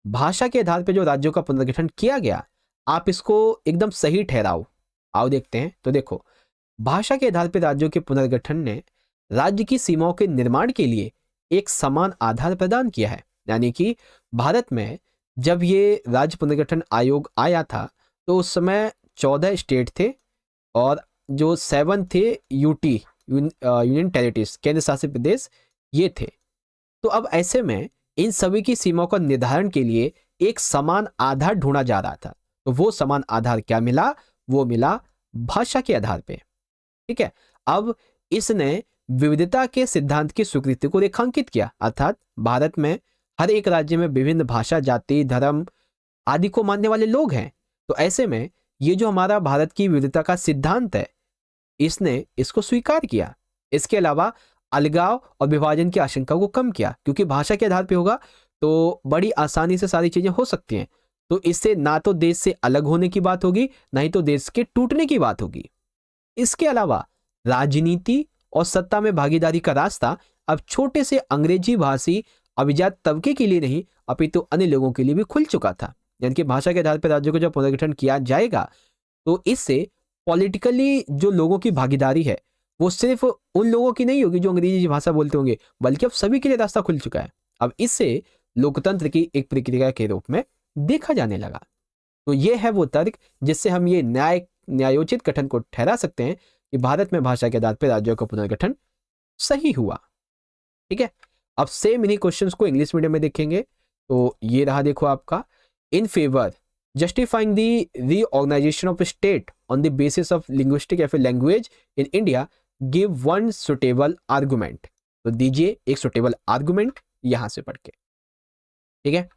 भाषा के आधार पे जो राज्यों का पुनर्गठन किया गया, आप इसको एकदम सही ठहराओ। आओ देखते हैं। तो देखो, भाषा के आधार पर राज्यों के पुनर्गठन ने राज्य की सीमाओं के निर्माण के लिए एक समान आधार प्रदान किया है। यानी कि भारत में जब ये राज्य पुनर्गठन आयोग आया था तो उस समय 14 स्टेट थे और जो 7 थे यूटी, यूनियन टेरिटरीज, केंद्र शासित प्रदेश, ये थे। तो अब ऐसे में इन सभी की सीमाओं का निर्धारण के लिए एक समान आधार ढूंढा जा रहा था। तो वो समान आधार क्या मिला, वो मिला भाषा के आधार पे। ठीक है, अब इसने विविधता के सिद्धांत की स्वीकृति को रेखांकित किया, अर्थात भारत में हर एक राज्य में विभिन्न भाषा, जाति, धर्म आदि को मानने वाले लोग हैं। तो ऐसे में ये जो हमारा भारत की विविधता का सिद्धांत है, इसने इसको स्वीकार किया। इसके अलावा अलगाव और विभाजन की आशंका को कम किया, क्योंकि भाषा के आधार पे होगा तो बड़ी आसानी से सारी चीजें हो सकती हैं। तो इससे ना तो देश से अलग होने की बात होगी, ना ही तो देश के टूटने की बात होगी। इसके अलावा राजनीति और सत्ता में भागीदारी का रास्ता अब छोटे से अंग्रेजी भाषी अभिजात तबके के लिए नहीं, अपितु अन्य लोगों के लिए भी खुल चुका था। यानी कि भाषा के आधार पर राज्यों को जब पुनर्गठन किया जाएगा तो इससे पॉलिटिकली जो लोगों की भागीदारी है वो सिर्फ उन लोगों की नहीं होगी जो अंग्रेजी भाषा बोलते होंगे, बल्कि अब सभी के लिए रास्ता खुल चुका है। अब इससे लोकतंत्र की एक प्रक्रिया के रूप में देखा जाने लगा। तो ये है वो तर्क जिससे हम ये न्यायोचित गठन को ठहरा सकते हैं कि भारत में भाषा के आधार पर राज्यों का पुनर्गठन सही हुआ। ठीक है, अब सेम इन्हीं क्वेश्चंस को इंग्लिश मीडियम में देखेंगे। तो ये रहा, देखो आपका, in favour justifying the reorganisation of state on the basis of linguistic या फिर language in India, give one suitable argument. तो दीजिए एक सुटेबल आर्गुमेंट यहां से पढ़ के। ठीक है,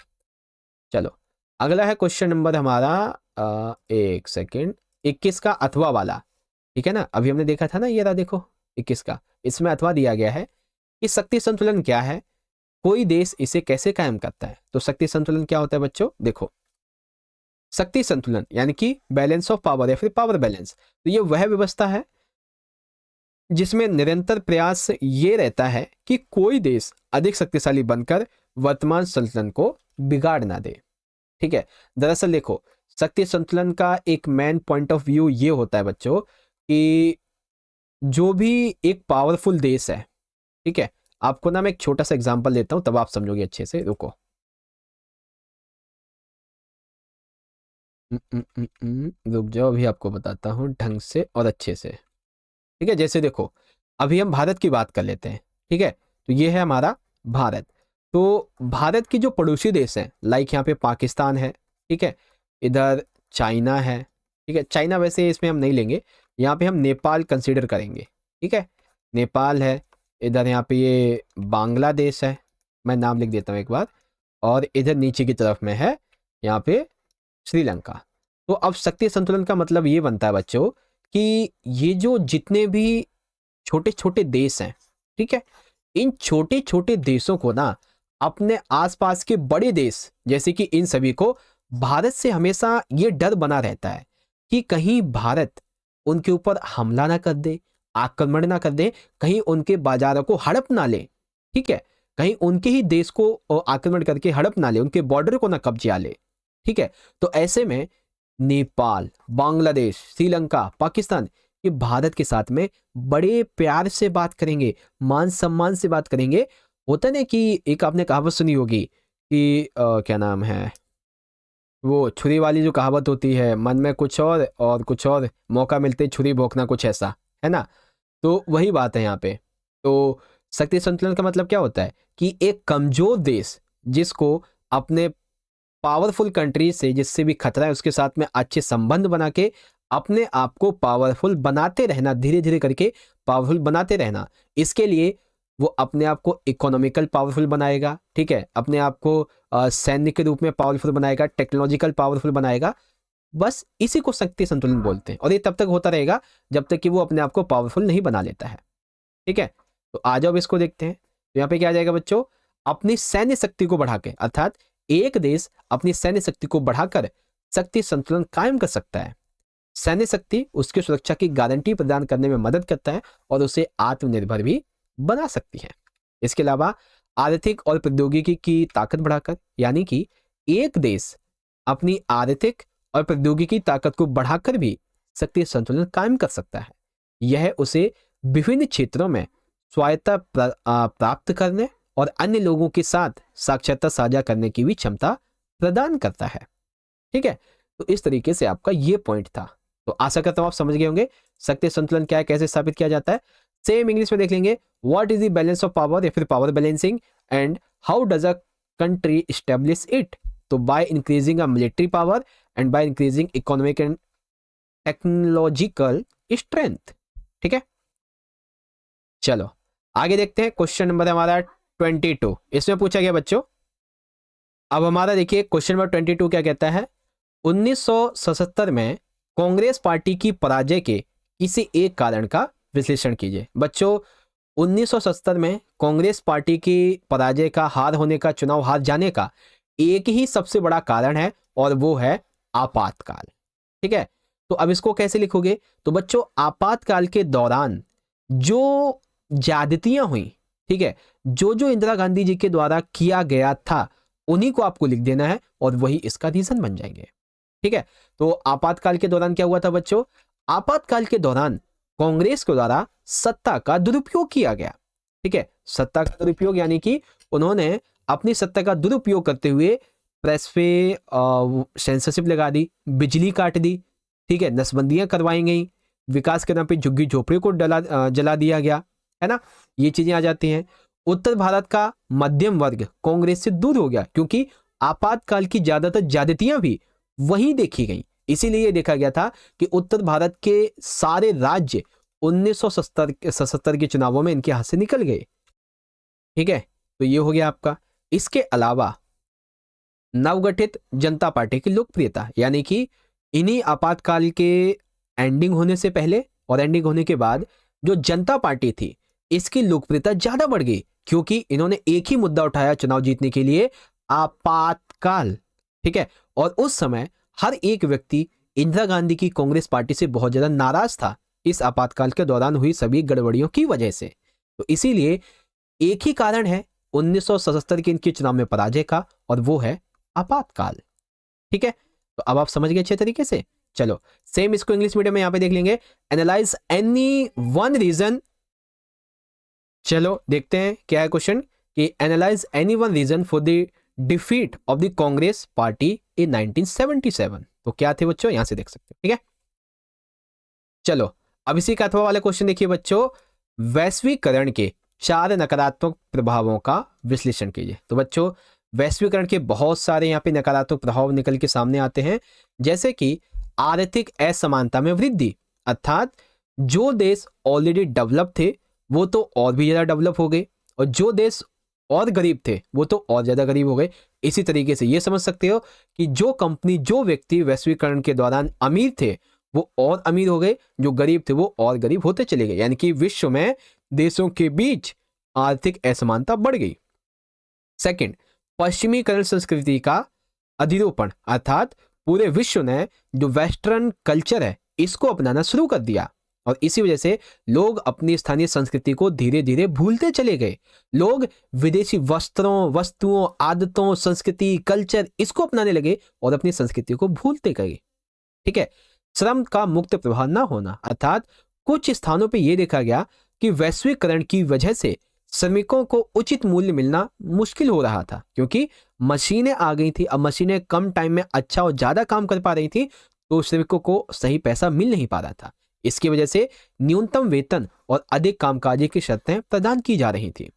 चलो अगला है क्वेश्चन नंबर हमारा 21 का अथवा वाला। ठीक है ना, अभी हमने देखा था ना, ये रहा देखो 21 का, इसमें अथवा दिया गया है कि शक्ति संतुलन क्या है, कोई देश इसे कैसे कायम करता है। तो शक्ति संतुलन क्या होता है बच्चों, देखो शक्ति संतुलन यानी कि बैलेंस ऑफ पावर या फिर पावर बैलेंस। तो ये वह व्यवस्था है जिसमें निरंतर प्रयास ये रहता है कि कोई देश अधिक शक्तिशाली बनकर वर्तमान संतुलन को बिगाड़ ना दे। ठीक है, दरअसल देखो शक्ति संतुलन का एक मेन पॉइंट ऑफ व्यू ये होता है बच्चों कि जो भी एक पावरफुल देश है, ठीक है, आपको ना मैं एक छोटा सा एग्जांपल देता हूं तब आप समझोगे अच्छे से। रुको, रुक जाओ, अभी आपको बताता हूं ढंग से और अच्छे से। ठीक है, जैसे देखो अभी हम भारत की बात कर लेते हैं। ठीक है, तो ये है हमारा भारत। तो भारत की जो पड़ोसी देश है, लाइक यहाँ पे पाकिस्तान है, ठीक है, इधर चाइना है। ठीक है, चाइना वैसे इसमें हम नहीं लेंगे, यहाँ पे हम नेपाल कंसीडर करेंगे। ठीक है, नेपाल है, इधर यहाँ पे ये बांग्लादेश है, मैं नाम लिख देता हूँ एक बार, और इधर नीचे की तरफ में है यहाँ पे श्रीलंका। तो अब शक्ति संतुलन का मतलब ये बनता है बच्चों कि ये जो जितने भी छोटे छोटे देश हैं, ठीक है, इन छोटे छोटे देशों को ना अपने आसपास के बड़े देश जैसे कि इन सभी को भारत से हमेशा ये डर बना रहता है कि कहीं भारत उनके ऊपर हमला ना कर दे, आक्रमण ना कर दे, कहीं उनके बाजारों को हड़प ना ले। ठीक है, कहीं उनके ही देश को आक्रमण करके हड़प ना ले, उनके बॉर्डर को ना कब्जा ले। ठीक है, तो ऐसे में नेपाल, बांग्लादेश, श्रीलंका, पाकिस्तान, कि भारत के साथ में बड़े प्यार से बात करेंगे, मान सम्मान से बात करेंगे। होता नहीं कि एक आपने कहावत सुनी होगी कि क्या नाम है, वो छुरी वाली जो कहावत होती है, मन में कुछ और कुछ और, मौका मिलते ही छुरी भोंकना, कुछ ऐसा है ना। तो वही बात है यहाँ पे। तो शक्ति संतुलन का मतलब क्या होता है कि एक कमजोर देश जिसको अपने पावरफुल कंट्री से, जिससे भी खतरा है, उसके साथ में अच्छे संबंध बना के अपने आप को पावरफुल बनाते रहना, धीरे धीरे करके पावरफुल बनाते रहना। इसके लिए वो अपने आप को इकोनॉमिकल पावरफुल बनाएगा, ठीक है, अपने आप को सैन्य के रूप में पावरफुल बनाएगा, टेक्नोलॉजिकल पावरफुल बनाएगा। बस इसी को शक्ति संतुलन बोलते हैं, और ये तब तक होता रहेगा जब तक कि वो अपने आप को पावरफुल नहीं बना लेता है। ठीक है, तो आ जाओ इसको देखते हैं। तो यहाँ पे क्या आ जाएगा बच्चों, अपनी सैन्य शक्ति को बढ़ा के, अर्थात एक देश अपनी सैन्य शक्ति को बढ़ाकर शक्ति संतुलन कायम कर सकता है। सैन्य शक्ति उसकी सुरक्षा की गारंटी प्रदान करने में मदद करता है और उसे आत्मनिर्भर भी बना सकती है। इसके अलावा आर्थिक और प्रौद्योगिकी की ताकत बढ़ाकर, यानी कि एक देश अपनी आर्थिक और प्रौद्योगिकी ताकत को बढ़ाकर भी शक्ति संतुलन कायम कर सकता है। यह उसे विभिन्न क्षेत्रों में स्वायत्तता प्राप्त करने और अन्य लोगों के साथ साक्षरता साझा करने की भी क्षमता प्रदान करता है। ठीक है, तो इस तरीके से आपका ये पॉइंट था। तो आशा करता हूं आप समझ गए होंगे शक्ति संतुलन क्या है, कैसे स्थापित किया जाता है। सेम इंग्लिश में देख लेंगे, what is the balance of power या फिर power balancing and how does a country establish it. तो by increasing a military power and by increasing economic and technological strength. ठीक है, चलो आगे देखते हैं। क्वेश्चन नंबर हमारा 22, इसमें पूछा गया बच्चों, अब हमारा देखिए क्वेश्चन नंबर 22 क्या कहता है, 1977 में कांग्रेस पार्टी की पराजय के किसी एक कारण का विश्लेषण कीजिए। बच्चों 1977 में कांग्रेस पार्टी की पराजय का, हार होने का, चुनाव हार जाने का एक ही सबसे बड़ा कारण है और वो है आपातकाल। ठीक है, तो अब इसको कैसे लिखोगे, तो बच्चों आपातकाल के दौरान जो ज्यादतियां हुई, ठीक है, जो जो इंदिरा गांधी जी के द्वारा किया गया था उन्हीं को आपको लिख देना है और वही इसका रीजन बन जाएंगे। ठीक है, तो आपातकाल के दौरान क्या हुआ था बच्चों, आपातकाल के दौरान कांग्रेस के द्वारा सत्ता का दुरुपयोग किया गया। ठीक है, सत्ता का दुरुपयोग यानी कि उन्होंने अपनी सत्ता का दुरुपयोग करते हुए प्रेस पे सेंसरशिप लगा दी, बिजली काट दी, ठीक है, नसबंदियां करवाई गई, विकास के नाम पे झुग्गी झोपड़ी को जला दिया गया, है ना, ये चीजें आ जाती हैं। उत्तर भारत का मध्यम वर्ग कांग्रेस से दूर हो गया क्योंकि आपातकाल की ज्यादातर ज्यादतियां भी वहीं देखी गई। इसीलिए ये देखा गया था कि उत्तर भारत के सारे राज्य 1977 के चुनावों में इनके हाथ से निकल गए। ठीक है, तो ये हो गया आपका। इसके अलावा नवगठित जनता पार्टी की लोकप्रियता, यानी कि इन्हीं आपातकाल के एंडिंग होने से पहले और एंडिंग होने के बाद जो जनता पार्टी थी इसकी लोकप्रियता ज्यादा बढ़ गई क्योंकि इन्होंने एक ही मुद्दा उठाया चुनाव जीतने के लिए, आपातकाल। ठीक है, और उस समय हर एक व्यक्ति इंदिरा गांधी की कांग्रेस पार्टी से बहुत ज्यादा नाराज था इस आपातकाल के दौरान हुई सभी गड़बड़ियों की वजह से। तो इसीलिए एक ही कारण है 1977 के इनके चुनाव में पराजय का और वो है आपातकाल। ठीक है, तो अब आप समझ गए अच्छे तरीके से। चलो सेम इसको इंग्लिश मीडियम में यहां पे देख लेंगे, एनालाइज एनी वन रीजन। चलो देखते हैं क्या है क्वेश्चन कि analyse any one reason for the defeat of the Congress party in 1977। तो क्या थे बच्चों, यहां से देख सकते हो। ठीक है, चलो अब इसी का अथवा वाले क्वेश्चन देखिए बच्चों, वैश्वीकरण के 4 नकारात्मक प्रभावों का विश्लेषण कीजिए। तो बच्चों वैश्वीकरण के बहुत सारे यहाँ पे नकारात्मक प्रभाव निकल के सामने आते हैं, जैसे कि आर्थिक असमानता में वृद्धि, अर्थात जो देश ऑलरेडी डेवलप थे वो तो और भी ज्यादा डेवलप हो गए और जो देश और गरीब थे वो तो और ज्यादा गरीब हो गए। इसी तरीके से ये समझ सकते हो कि जो कंपनी, जो व्यक्ति वैश्वीकरण के दौरान अमीर थे वो और अमीर हो गए, जो गरीब थे वो और गरीब होते चले गए, यानी कि विश्व में देशों के बीच आर्थिक असमानता बढ़ गई। सेकंड, पश्चिमीकरण संस्कृति का अधिरोपण, अर्थात पूरे विश्व ने जो वेस्टर्न कल्चर है इसको अपनाना शुरू कर दिया और इसी वजह से लोग अपनी स्थानीय संस्कृति को धीरे धीरे भूलते चले गए। लोग विदेशी वस्त्रों, वस्तुओं, आदतों, संस्कृति, कल्चर इसको अपनाने लगे और अपनी संस्कृति को भूलते गए। ठीक है, श्रम का मुक्त प्रवाह ना होना, अर्थात कुछ स्थानों पे ये देखा गया कि वैश्वीकरण की वजह से श्रमिकों को उचित मूल्य मिलना मुश्किल हो रहा था, क्योंकि मशीनें आ गई थी। अब मशीनें कम टाइम में अच्छा और ज्यादा काम कर पा रही थी, तो श्रमिकों को सही पैसा मिल नहीं पा रहा था। इसकी वजह से न्यूनतम वेतन और अधिक कामकाजी की शर्तें प्रदान की जा रही थी।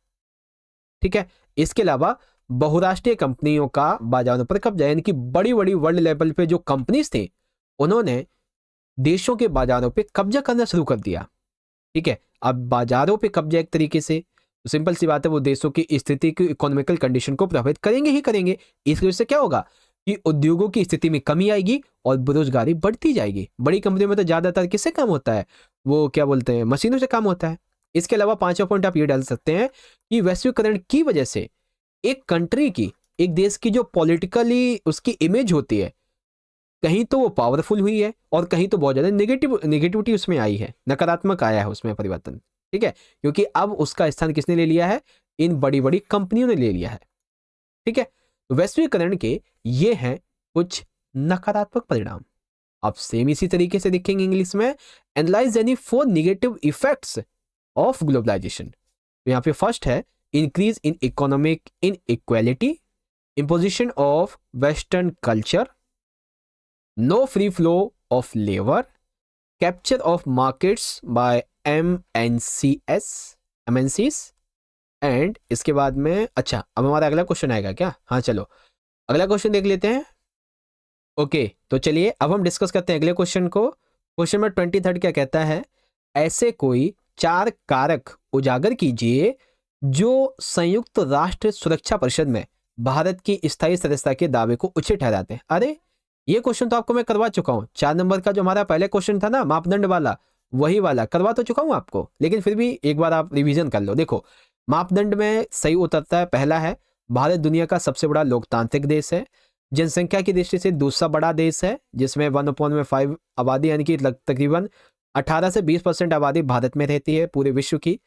ठीक है, इसके अलावा बहुराष्ट्रीय कंपनियों का बाजारों पर कब्जा, यानी कि बड़ी बड़ी वर्ल्ड लेवल पे जो कंपनीज थी, उन्होंने देशों के बाजारों पे कब्जा करना शुरू कर दिया। ठीक है, अब बाजारों पे कब्जा एक तरीके से तो सिंपल सी बात है, वो देशों की स्थिति की इकोनॉमिकल कंडीशन को प्रभावित करेंगे ही करेंगे। इसकी वजह से क्या होगा कि उद्योगों की स्थिति में कमी आएगी और बेरोजगारी बढ़ती जाएगी। बड़ी कंपनियों में तो ज्यादातर किससे काम होता है, वो क्या बोलते हैं, मशीनों से काम होता है। इसके अलावा पांचवा पॉइंट आप ये डाल सकते हैं कि वैश्वीकरण की वजह से एक कंट्री की, एक देश की जो पॉलिटिकली उसकी इमेज होती है, कहीं तो वो पावरफुल हुई है और कहीं तो बहुत ज्यादा नेगेटिविटी उसमें आई है, नकारात्मक आया है उसमें परिवर्तन। ठीक है, क्योंकि अब उसका स्थान किसने ले लिया है, इन बड़ी बड़ी कंपनियों ने ले लिया है। ठीक है, तो वैश्वीकरण के ये हैं कुछ नकारात्मक परिणाम। आप सेम इसी तरीके से देखेंगे इंग्लिश में, analyse any 4 negative effects of globalisation. तो यहाँ पे फर्स्ट है increase in economic inequality, imposition of Western culture, no free flow of labor, capture of markets by MNCs and इसके बाद में अच्छा, अब हमारा अगला क्वेश्चन आएगा क्या? हाँ चलो अगला क्वेश्चन देख लेते हैं। ओके तो चलिए अब हम डिस्कस करते हैं अगले क्वेश्चन को। क्वेश्चन नंबर 23 क्या कहता है, ऐसे कोई 4 कारक उजागर कीजिए जो संयुक्त राष्ट्र सुरक्षा परिषद में भारत की स्थायी सदस्यता के दावे को उचित ठहराते हैं। अरे ये क्वेश्चन तो आपको मैं करवा चुका हूं, 4 नंबर का जो हमारा पहले क्वेश्चन था ना, मापदंड वाला, वही वाला करवा तो चुका हूं आपको, लेकिन फिर भी एक बार आप रिवीजन कर लो। देखो मापदंड में सही उतरता है, पहला है भारत दुनिया का सबसे बड़ा लोकतांत्रिक देश है, जनसंख्या की दृष्टि से दूसरा बड़ा देश है जिसमें 1/5 आबादी यानी कि तकरीबन 18 से 20% आबादी भारत में रहती है पूरे विश्व की।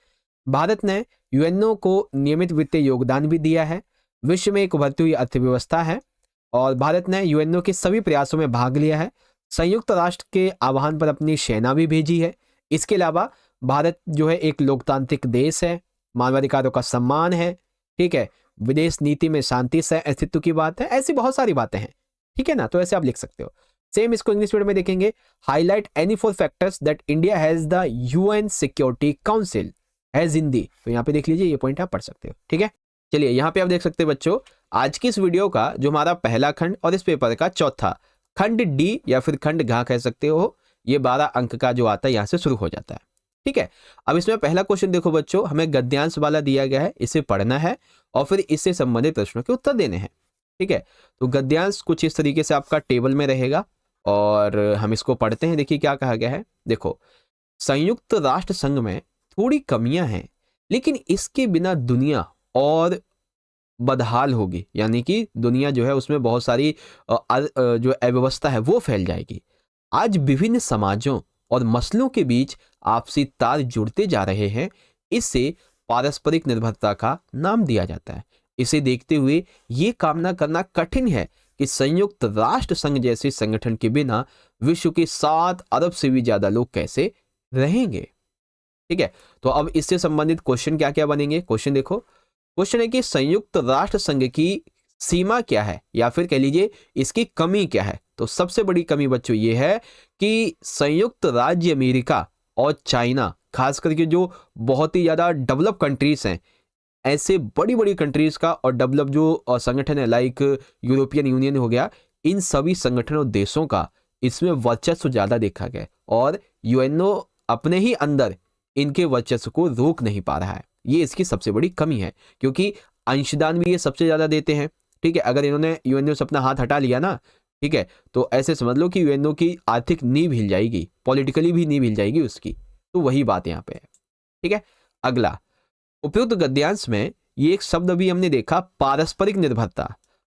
भारत ने यूएनओ को नियमित वित्तीय योगदान भी दिया है, विश्व में एक उभरती हुई अर्थव्यवस्था है और भारत ने यूएनओ के सभी प्रयासों में भाग लिया है, संयुक्त राष्ट्र के आह्वान पर अपनी सेना भी भेजी है। इसके अलावा भारत जो है एक लोकतांत्रिक देश है, मानवाधिकारों का सम्मान है। ठीक है, विदेश नीति में शांति से अस्तित्व की बात है, ऐसी बहुत सारी बातें हैं। ठीक है ना, तो ऐसे आप लिख सकते हो। सेम इसको इंग्लिश वर्ड में देखेंगे, highlight any 4 factors that India has the UN security council has in the. तो यहाँ पे देख लीजिए, ये पॉइंट आप पढ़ सकते हो। ठीक है, चलिए यहाँ पे आप देख सकते हैं बच्चों, आज की इस वीडियो का जो हमारा पहला खंड और इस पेपर का चौथा खंड डी या फिर खंड घ कह सकते हो, ये 12 अंक का जो आता है यहाँ से शुरू हो जाता है। ठीक है, अब इसमें पहला क्वेश्चन देखो बच्चों, हमें गद्यांश वाला दिया गया है, इसे पढ़ना है और फिर इससे संबंधित प्रश्नों के उत्तर देने हैं। ठीक है, तो गद्यांश कुछ इस तरीके से आपका टेबल में रहेगा और हम इसको पढ़ते हैं। देखिए क्या कहा गया है, देखो संयुक्त राष्ट्र संघ में थोड़ी कमियां हैं, लेकिन इसके बिना दुनिया और बदहाल होगी, यानी कि दुनिया जो है उसमें बहुत सारी जो अव्यवस्था है वो फैल जाएगी। आज विभिन्न समाजों और मसलों के बीच आपसी तार जुड़ते जा रहे हैं, इससे पारस्परिक निर्भरता का नाम दिया जाता है। इसे देखते हुए ये कामना करना कठिन है कि संयुक्त राष्ट्र संघ जैसे संगठन के बिना विश्व के 7 अरब से भी ज्यादा लोग कैसे रहेंगे। ठीक है, तो अब इससे संबंधित क्वेश्चन क्या क्या बनेंगे। क्वेश्चन देखो, क्वेश्चन है कि संयुक्त राष्ट्र संघ की सीमा क्या है या फिर कह लीजिए इसकी कमी क्या है। तो सबसे बड़ी कमी बच्चों ये है कि संयुक्त राज्य अमेरिका और चाइना, खास करके जो बहुत ही ज्यादा डेवलप कंट्रीज हैं, ऐसे बड़ी बड़ी कंट्रीज का और डेवलप जो संगठन है लाइक यूरोपियन यूनियन हो गया, इन सभी संगठनों देशों का इसमें वर्चस्व ज्यादा देखा गया और यूएनओ अपने ही अंदर इनके वर्चस्व को रोक नहीं पा रहा है। ये इसकी सबसे बड़ी कमी है, क्योंकि अंशदान भी ये सबसे ज्यादा देते हैं। ठीक है, अगर इन्होंने यूएनओ से अपना हाथ हटा लिया ना, ठीक है, तो ऐसे समझ लो कि यूएनओ की आर्थिक नींव हिल जाएगी, पॉलिटिकली भी नींव हिल जाएगी उसकी। तो वही बात यहाँ पे है। ठीक है, अगला उपयुक्त गद्यांश में ये एक शब्द अभी हमने देखा, पारस्परिक निर्भरता।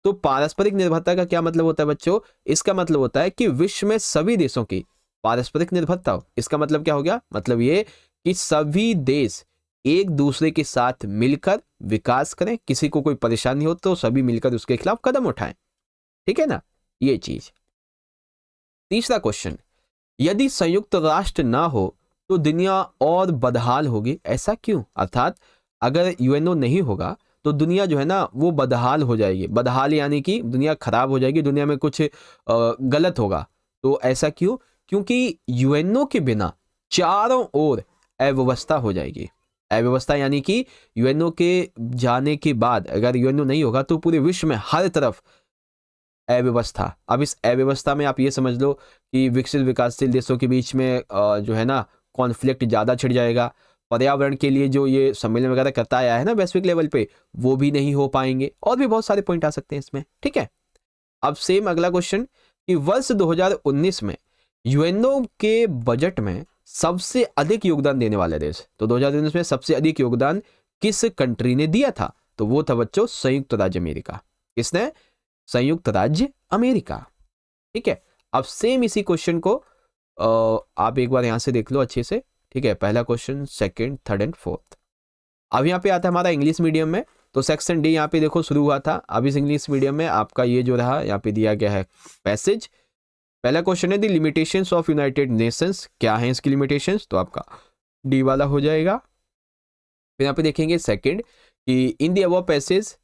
तो पारस्परिक निर्भरता का क्या मतलब होता है बच्चों, इसका मतलब होता है कि विश्व में सभी देशों की पारस्परिक निर्भरता हो। इसका मतलब क्या हो गया, मतलब ये कि सभी देश एक दूसरे के साथ मिलकर विकास करें, किसी को कोई परेशानी हो तो सभी मिलकर उसके खिलाफ कदम उठाएं। ठीक है ना, ये चीज। तीसरा क्वेश्चन, यदि संयुक्त राष्ट्र ना हो तो दुनिया और बदहाल होगी। ऐसा क्यों? अर्थात अगर यूएनओ नहीं होगा तो दुनिया जो है ना वो बदहाल हो जाएगी। बदहाल यानी कि दुनिया खराब हो जाएगी, दुनिया में कुछ गलत होगा। तो ऐसा क्यों? क्योंकि यूएनओ के बिना चारों ओर अव्यवस्था हो जाएगी। अव्यवस्था यानी कि यूएनओ के जाने के बाद अगर यूएनओ नहीं होगा तो पूरे विश्व में हर तरफ अव्यवस्था। अब इस अव्यवस्था में आप ये समझ लो कि विकसित विकासशील देशों के बीच में जो है ना कॉन्फ्लिक्ट ज़्यादा छिड़ जाएगा। पर्यावरण के लिए जो ये सम्मेलन वगैरह करता आया है ना वैश्विक लेवल पे, वो भी नहीं हो पाएंगे। और भी बहुत सारे पॉइंट आ सकते हैं इसमें, ठीक है। अब सेम अगला क्वेश्चन कि वर्ष 2019 में यूएनओ के बजट में सबसे अधिक योगदान देने वाले देश, तो 2019 में सबसे अधिक योगदान किस कंट्री ने दिया था? तो वो था बच्चों संयुक्त राज्य अमेरिका। किसने? संयुक्त राज्य अमेरिका, ठीक है। अब सेम इसी क्वेश्चन को आप एक बार यहां से देख लो अच्छे से, ठीक है। पहला question, second, third and fourth. अब यहाँ पे आता है हमारा इंग्लिश मीडियम में, तो सेक्शन डी यहाँ पे देखो शुरू हुआ था। अब इस इंग्लिश मीडियम में आपका ये जो रहा यहाँ पे दिया गया है पैसेज। पहला क्वेश्चन है the limitations of United Nations, क्या है इसकी लिमिटेशंस? तो आपका डी वाला हो जाएगा। फिर यहाँ पे देखेंगे सेकंड कि in the above passage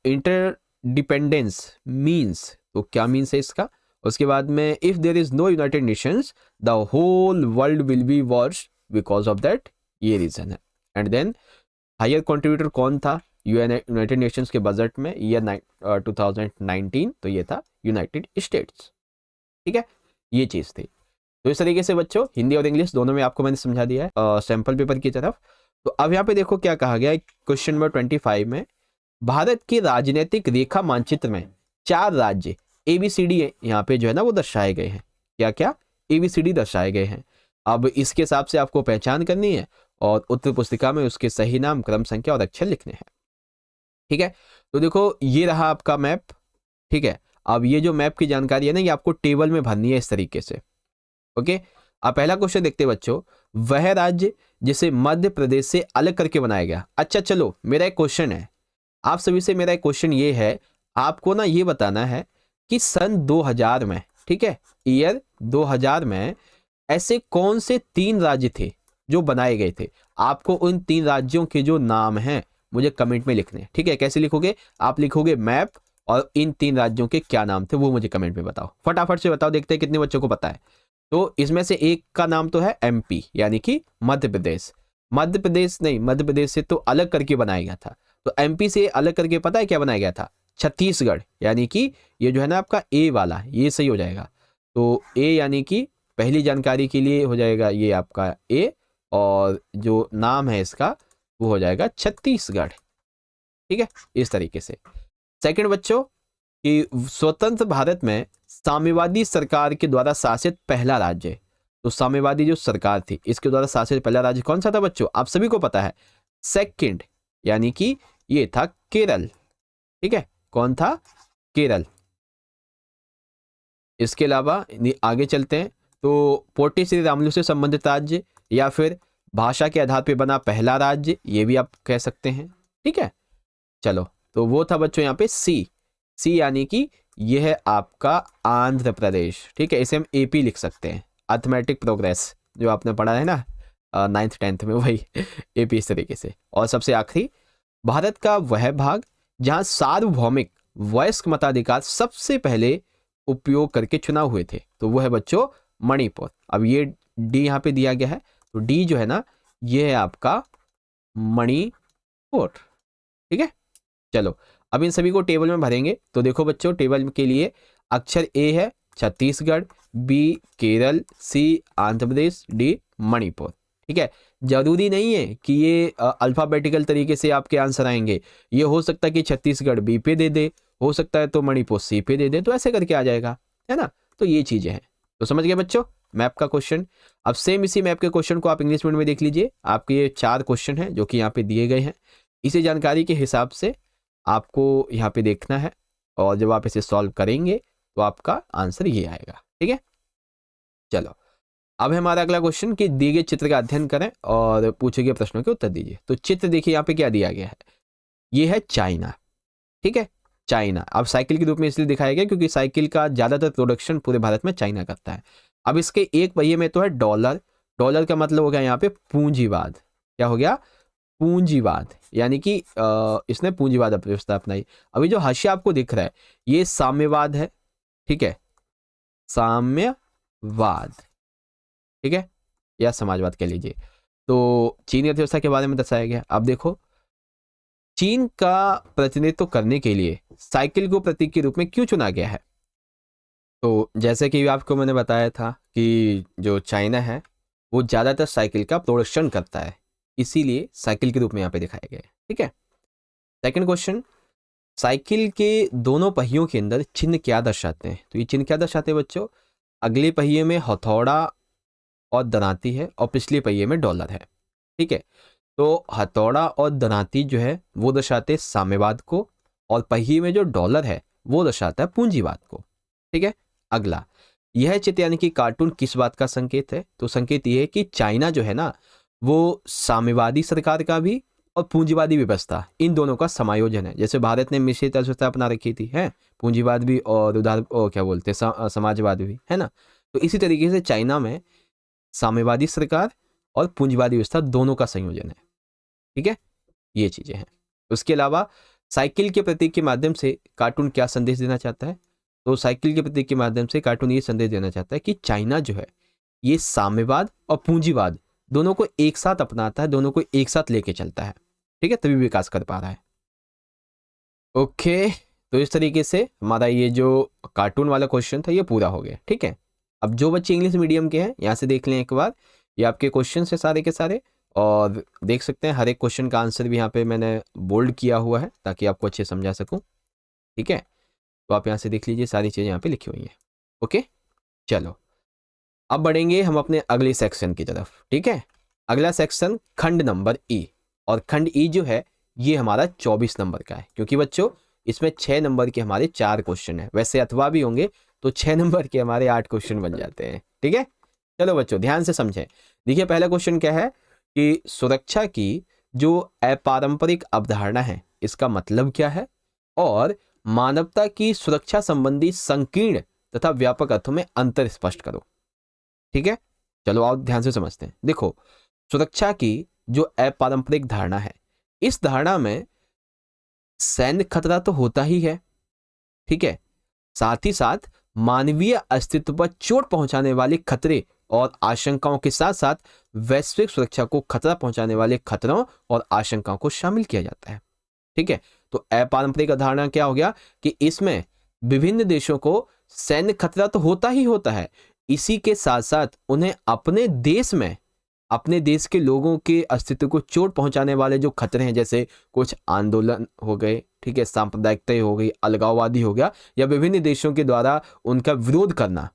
interdependence means, तो क्या मीन्स है इसका? उसके बाद में if there is no United Nations the whole world will be worse because of that, ये रीजन है। एंड देन हायर कंट्रीब्यूटर कौन था यूनाइटेड नेशंस के बजट में ईयर 2019? तो ये था यूनाइटेड स्टेट्स, ठीक है। ये चीज थी। तो इस तरीके से बच्चों हिंदी और इंग्लिश दोनों में आपको मैंने समझा दिया है सैंपल पेपर की तरफ। तो अब यहाँ पे देखो क्या कहा गया है क्वेश्चन नंबर 25 में, भारत के राजनीतिक रेखा मानचित्र में 4 राज्य ABCD यहाँ पे जो है ना वो दर्शाए गए हैं। क्या क्या? ABCD दर्शाए गए हैं। अब इसके हिसाब से आपको पहचान करनी है और उत्तर पुस्तिका में उसके सही नाम, क्रम संख्या और अक्षर लिखने हैं, ठीक है। तो देखो ये रहा आपका मैप, ठीक है। अब ये जो मैप की जानकारी है ना ये आपको टेबल में भरनी है इस तरीके से, ओके। अब पहला क्वेश्चन देखते हैं बच्चों, वह राज्य जिसे मध्य प्रदेश से अलग करके बनाया गया। अच्छा चलो मेरा एक क्वेश्चन है आप सभी से, मेरा एक क्वेश्चन ये है, आपको ना ये बताना है कि सन 2000 में, ठीक है, ईयर 2000 में ऐसे कौन से 3 राज्य थे जो बनाए गए थे। आपको उन 3 राज्यों के जो नाम हैं मुझे कमेंट में लिखने हैं, ठीक है। कैसे लिखोगे? आप लिखोगे मैप और इन 3 राज्यों के क्या नाम थे वो मुझे कमेंट में बताओ, फटाफट से बताओ, देखते हैं कितने बच्चों को पता है। तो इसमें से एक का नाम तो है MP यानी कि मध्य प्रदेश। मध्य प्रदेश नहीं, मध्य प्रदेश से तो अलग करके बनाया गया था। तो MP से अलग करके पता है क्या बनाया गया था? छत्तीसगढ़, यानी कि ये जो है ना आपका A वाला, ये सही हो जाएगा। तो A यानी कि पहली जानकारी के लिए हो जाएगा ये आपका A, और जो नाम है इसका वो हो जाएगा छत्तीसगढ़, ठीक है। इस तरीके से सेकंड बच्चों कि स्वतंत्र भारत में साम्यवादी सरकार के द्वारा शासित पहला राज्य, तो साम्यवादी जो सरकार थी इसके द्वारा शासित पहला राज्य कौन सा था बच्चों? आप सभी को पता है, सेकंड, यानी कि ये था केरल, ठीक है। कौन था? केरल। इसके अलावा आगे चलते हैं, तो पोटी श्री रामुलु से संबंधित राज्य या फिर भाषा के आधार पर बना पहला राज्य, ये भी आप कह सकते हैं, ठीक है। चलो तो वो था बच्चों यहाँ पे सी यानी कि यह है आपका आंध्र प्रदेश, ठीक है। इसे हम AP लिख सकते हैं, अर्थमेटिक प्रोग्रेस जो आपने पढ़ा है ना 9th 10th में, वही AP इस तरीके से। और सबसे आखिरी, भारत का वह भाग जहां सार्वभौमिक वयस्क मताधिकार सबसे पहले उपयोग करके चुनाव हुए थे, तो वो है बच्चों मणिपुर। अब ये D यहाँ पे दिया गया है, तो D जो है ना ये है आपका मणिपुर, ठीक है। चलो अब इन सभी को टेबल में भरेंगे। तो देखो बच्चों टेबल के लिए अक्षर A है Chhattisgarh, B Kerala, C Andhra Pradesh, D Manipur, ठीक है। जरूरी नहीं है कि ये अल्फाबेटिकल तरीके से आपके आंसर आएंगे, ये हो सकता है कि छत्तीसगढ़ B पे दे दे, हो सकता है तो मणिपुर C पे दे दे, तो ऐसे करके आ जाएगा, है ना। तो ये चीजें हैं। तो समझ गए बच्चों मैप का क्वेश्चन। अब सेम इसी मैप के क्वेश्चन को आप इंग्लिश मीडियम में देख लीजिए। आपके ये 4 क्वेश्चन हैं जो कि यहाँ पे दिए गए हैं। इसी जानकारी के हिसाब से आपको यहाँ पे देखना है और जब आप इसे सॉल्व करेंगे तो आपका आंसर ये आएगा, ठीक है। चलो अब है हमारा अगला क्वेश्चन कि दिए गए चित्र का अध्ययन करें और पूछे गए प्रश्नों के उत्तर दीजिए। तो चित्र देखिए यहाँ पे क्या दिया गया है, ये है चाइना, ठीक है। चाइना अब साइकिल के रूप में इसलिए दिखाया गया क्योंकि साइकिल का ज्यादातर प्रोडक्शन पूरे भारत में चाइना करता है। अब इसके एक पहिए में तो है $, डॉलर का मतलब हो गया यहाँ पे पूंजीवाद। क्या हो गया? पूंजीवाद, यानी कि इसने पूंजीवाद व्यवस्था अपनाई। अभी जो हाशिया आपको दिख रहा है ये साम्यवाद है, ठीक है, साम्यवाद, ठीक है, या समाजवाद कह लीजिए। तो चीनी अर्थव्यवस्था के बारे में दर्शाया गया। अब देखो चीन का प्रतिनिधित्व करने के लिए साइकिल को प्रतीक के रूप में क्यों चुना गया है? तो जैसे कि आपको मैंने बताया था कि जो चाइना है वो ज़्यादातर साइकिल का प्रोडक्शन करता है, इसीलिए साइकिल के रूप में यहाँ पे दिखाया गया है, ठीक है। सेकंड क्वेश्चन, साइकिल के दोनों पहियों के अंदर चिन्ह क्या दर्शाते हैं? तो ये चिन्ह क्या दर्शाते हैं बच्चों? अगले पहिए में हथौड़ा और दरांती है और पिछले पहिए में डॉलर है, ठीक है। तो हथौड़ा और दरांती जो है वो दर्शाते साम्यवाद को, और पहिए में जो डॉलर है वो दर्शाता है पूंजीवाद को, ठीक है। अगला, यह चित्र यानी कि कार्टून किस बात का संकेत है? तो संकेत ये है कि चाइना जो है ना वो साम्यवादी सरकार का भी और पूंजीवादी व्यवस्था, इन दोनों का समायोजन है। जैसे भारत ने मिश्रित अर्थव्यवस्था अपना रखी थी, है, पूंजीवाद भी और उदार क्या बोलते हैं समाजवाद भी, है ना। तो इसी तरीके से चाइना में साम्यवादी सरकार और पूंजीवादी व्यवस्था दोनों का संयोजन है, ठीक है। ये चीजें हैं। उसके अलावा साइकिल के प्रतीक के माध्यम से कार्टून क्या संदेश देना चाहता है? तो साइकिल के प्रतीक के माध्यम से कार्टून ये संदेश देना चाहता है कि चाइना जो है ये साम्यवाद और पूंजीवाद दोनों को एक साथ अपनाता है, दोनों को एक साथ लेके चलता है, ठीक है, तभी विकास कर पा रहा है। ओके, तो इस तरीके से हमारा ये जो कार्टून वाला क्वेश्चन था ये पूरा हो गया, ठीक है। अब जो बच्चे इंग्लिश मीडियम के हैं यहाँ से देख लें एक बार, ये आपके क्वेश्चन है सारे के सारे, और देख सकते हैं हर एक क्वेश्चन का आंसर भी यहाँ पे मैंने बोल्ड किया हुआ है ताकि आपको अच्छे समझा सकूं, ठीक है। तो आप यहाँ से देख लीजिए सारी चीज़ें यहाँ पे लिखी हुई हैं। ओके, चलो अब बढ़ेंगे हम अपने अगले सेक्शन की तरफ, ठीक है। अगला सेक्शन खंड नंबर ई, और खंड ई जो है ये हमारा 24 नंबर का है, क्योंकि बच्चों इसमें 6 नंबर के हमारे 4 क्वेश्चन है, वैसे अथवा भी होंगे तो 6 नंबर के हमारे 8 क्वेश्चन बन जाते हैं, ठीक है। चलो बच्चों ध्यान से समझें। देखिए पहला क्वेश्चन क्या है कि सुरक्षा की जो अपारंपरिक अवधारणा है इसका मतलब क्या है, और मानवता की सुरक्षा संबंधी संकीर्ण तथा व्यापक अर्थों में अंतर स्पष्ट करो, ठीक है। चलो आओ ध्यान से समझते हैं। देखो सुरक्षा की जो अपारंपरिक धारणा है, इस धारणा में सैन्य खतरा तो होता ही है, ठीक है, साथ ही साथ मानवीय अस्तित्व पर चोट पहुंचाने वाले खतरे और आशंकाओं के साथ साथ वैश्विक सुरक्षा को खतरा पहुंचाने वाले खतरों और आशंकाओं को शामिल किया जाता है, ठीक है। तो अपारंपरिक धारणा क्या हो गया कि इसमें विभिन्न देशों को सैन्य खतरा तो होता ही होता है, इसी के साथ साथ उन्हें अपने देश में अपने देश के लोगों के अस्तित्व को चोट पहुंचाने वाले जो खतरे हैं, जैसे कुछ आंदोलन हो गए, ठीक है, सांप्रदायिकता हो गई, अलगाववादी हो गया, या विभिन्न देशों के द्वारा उनका विरोध करना,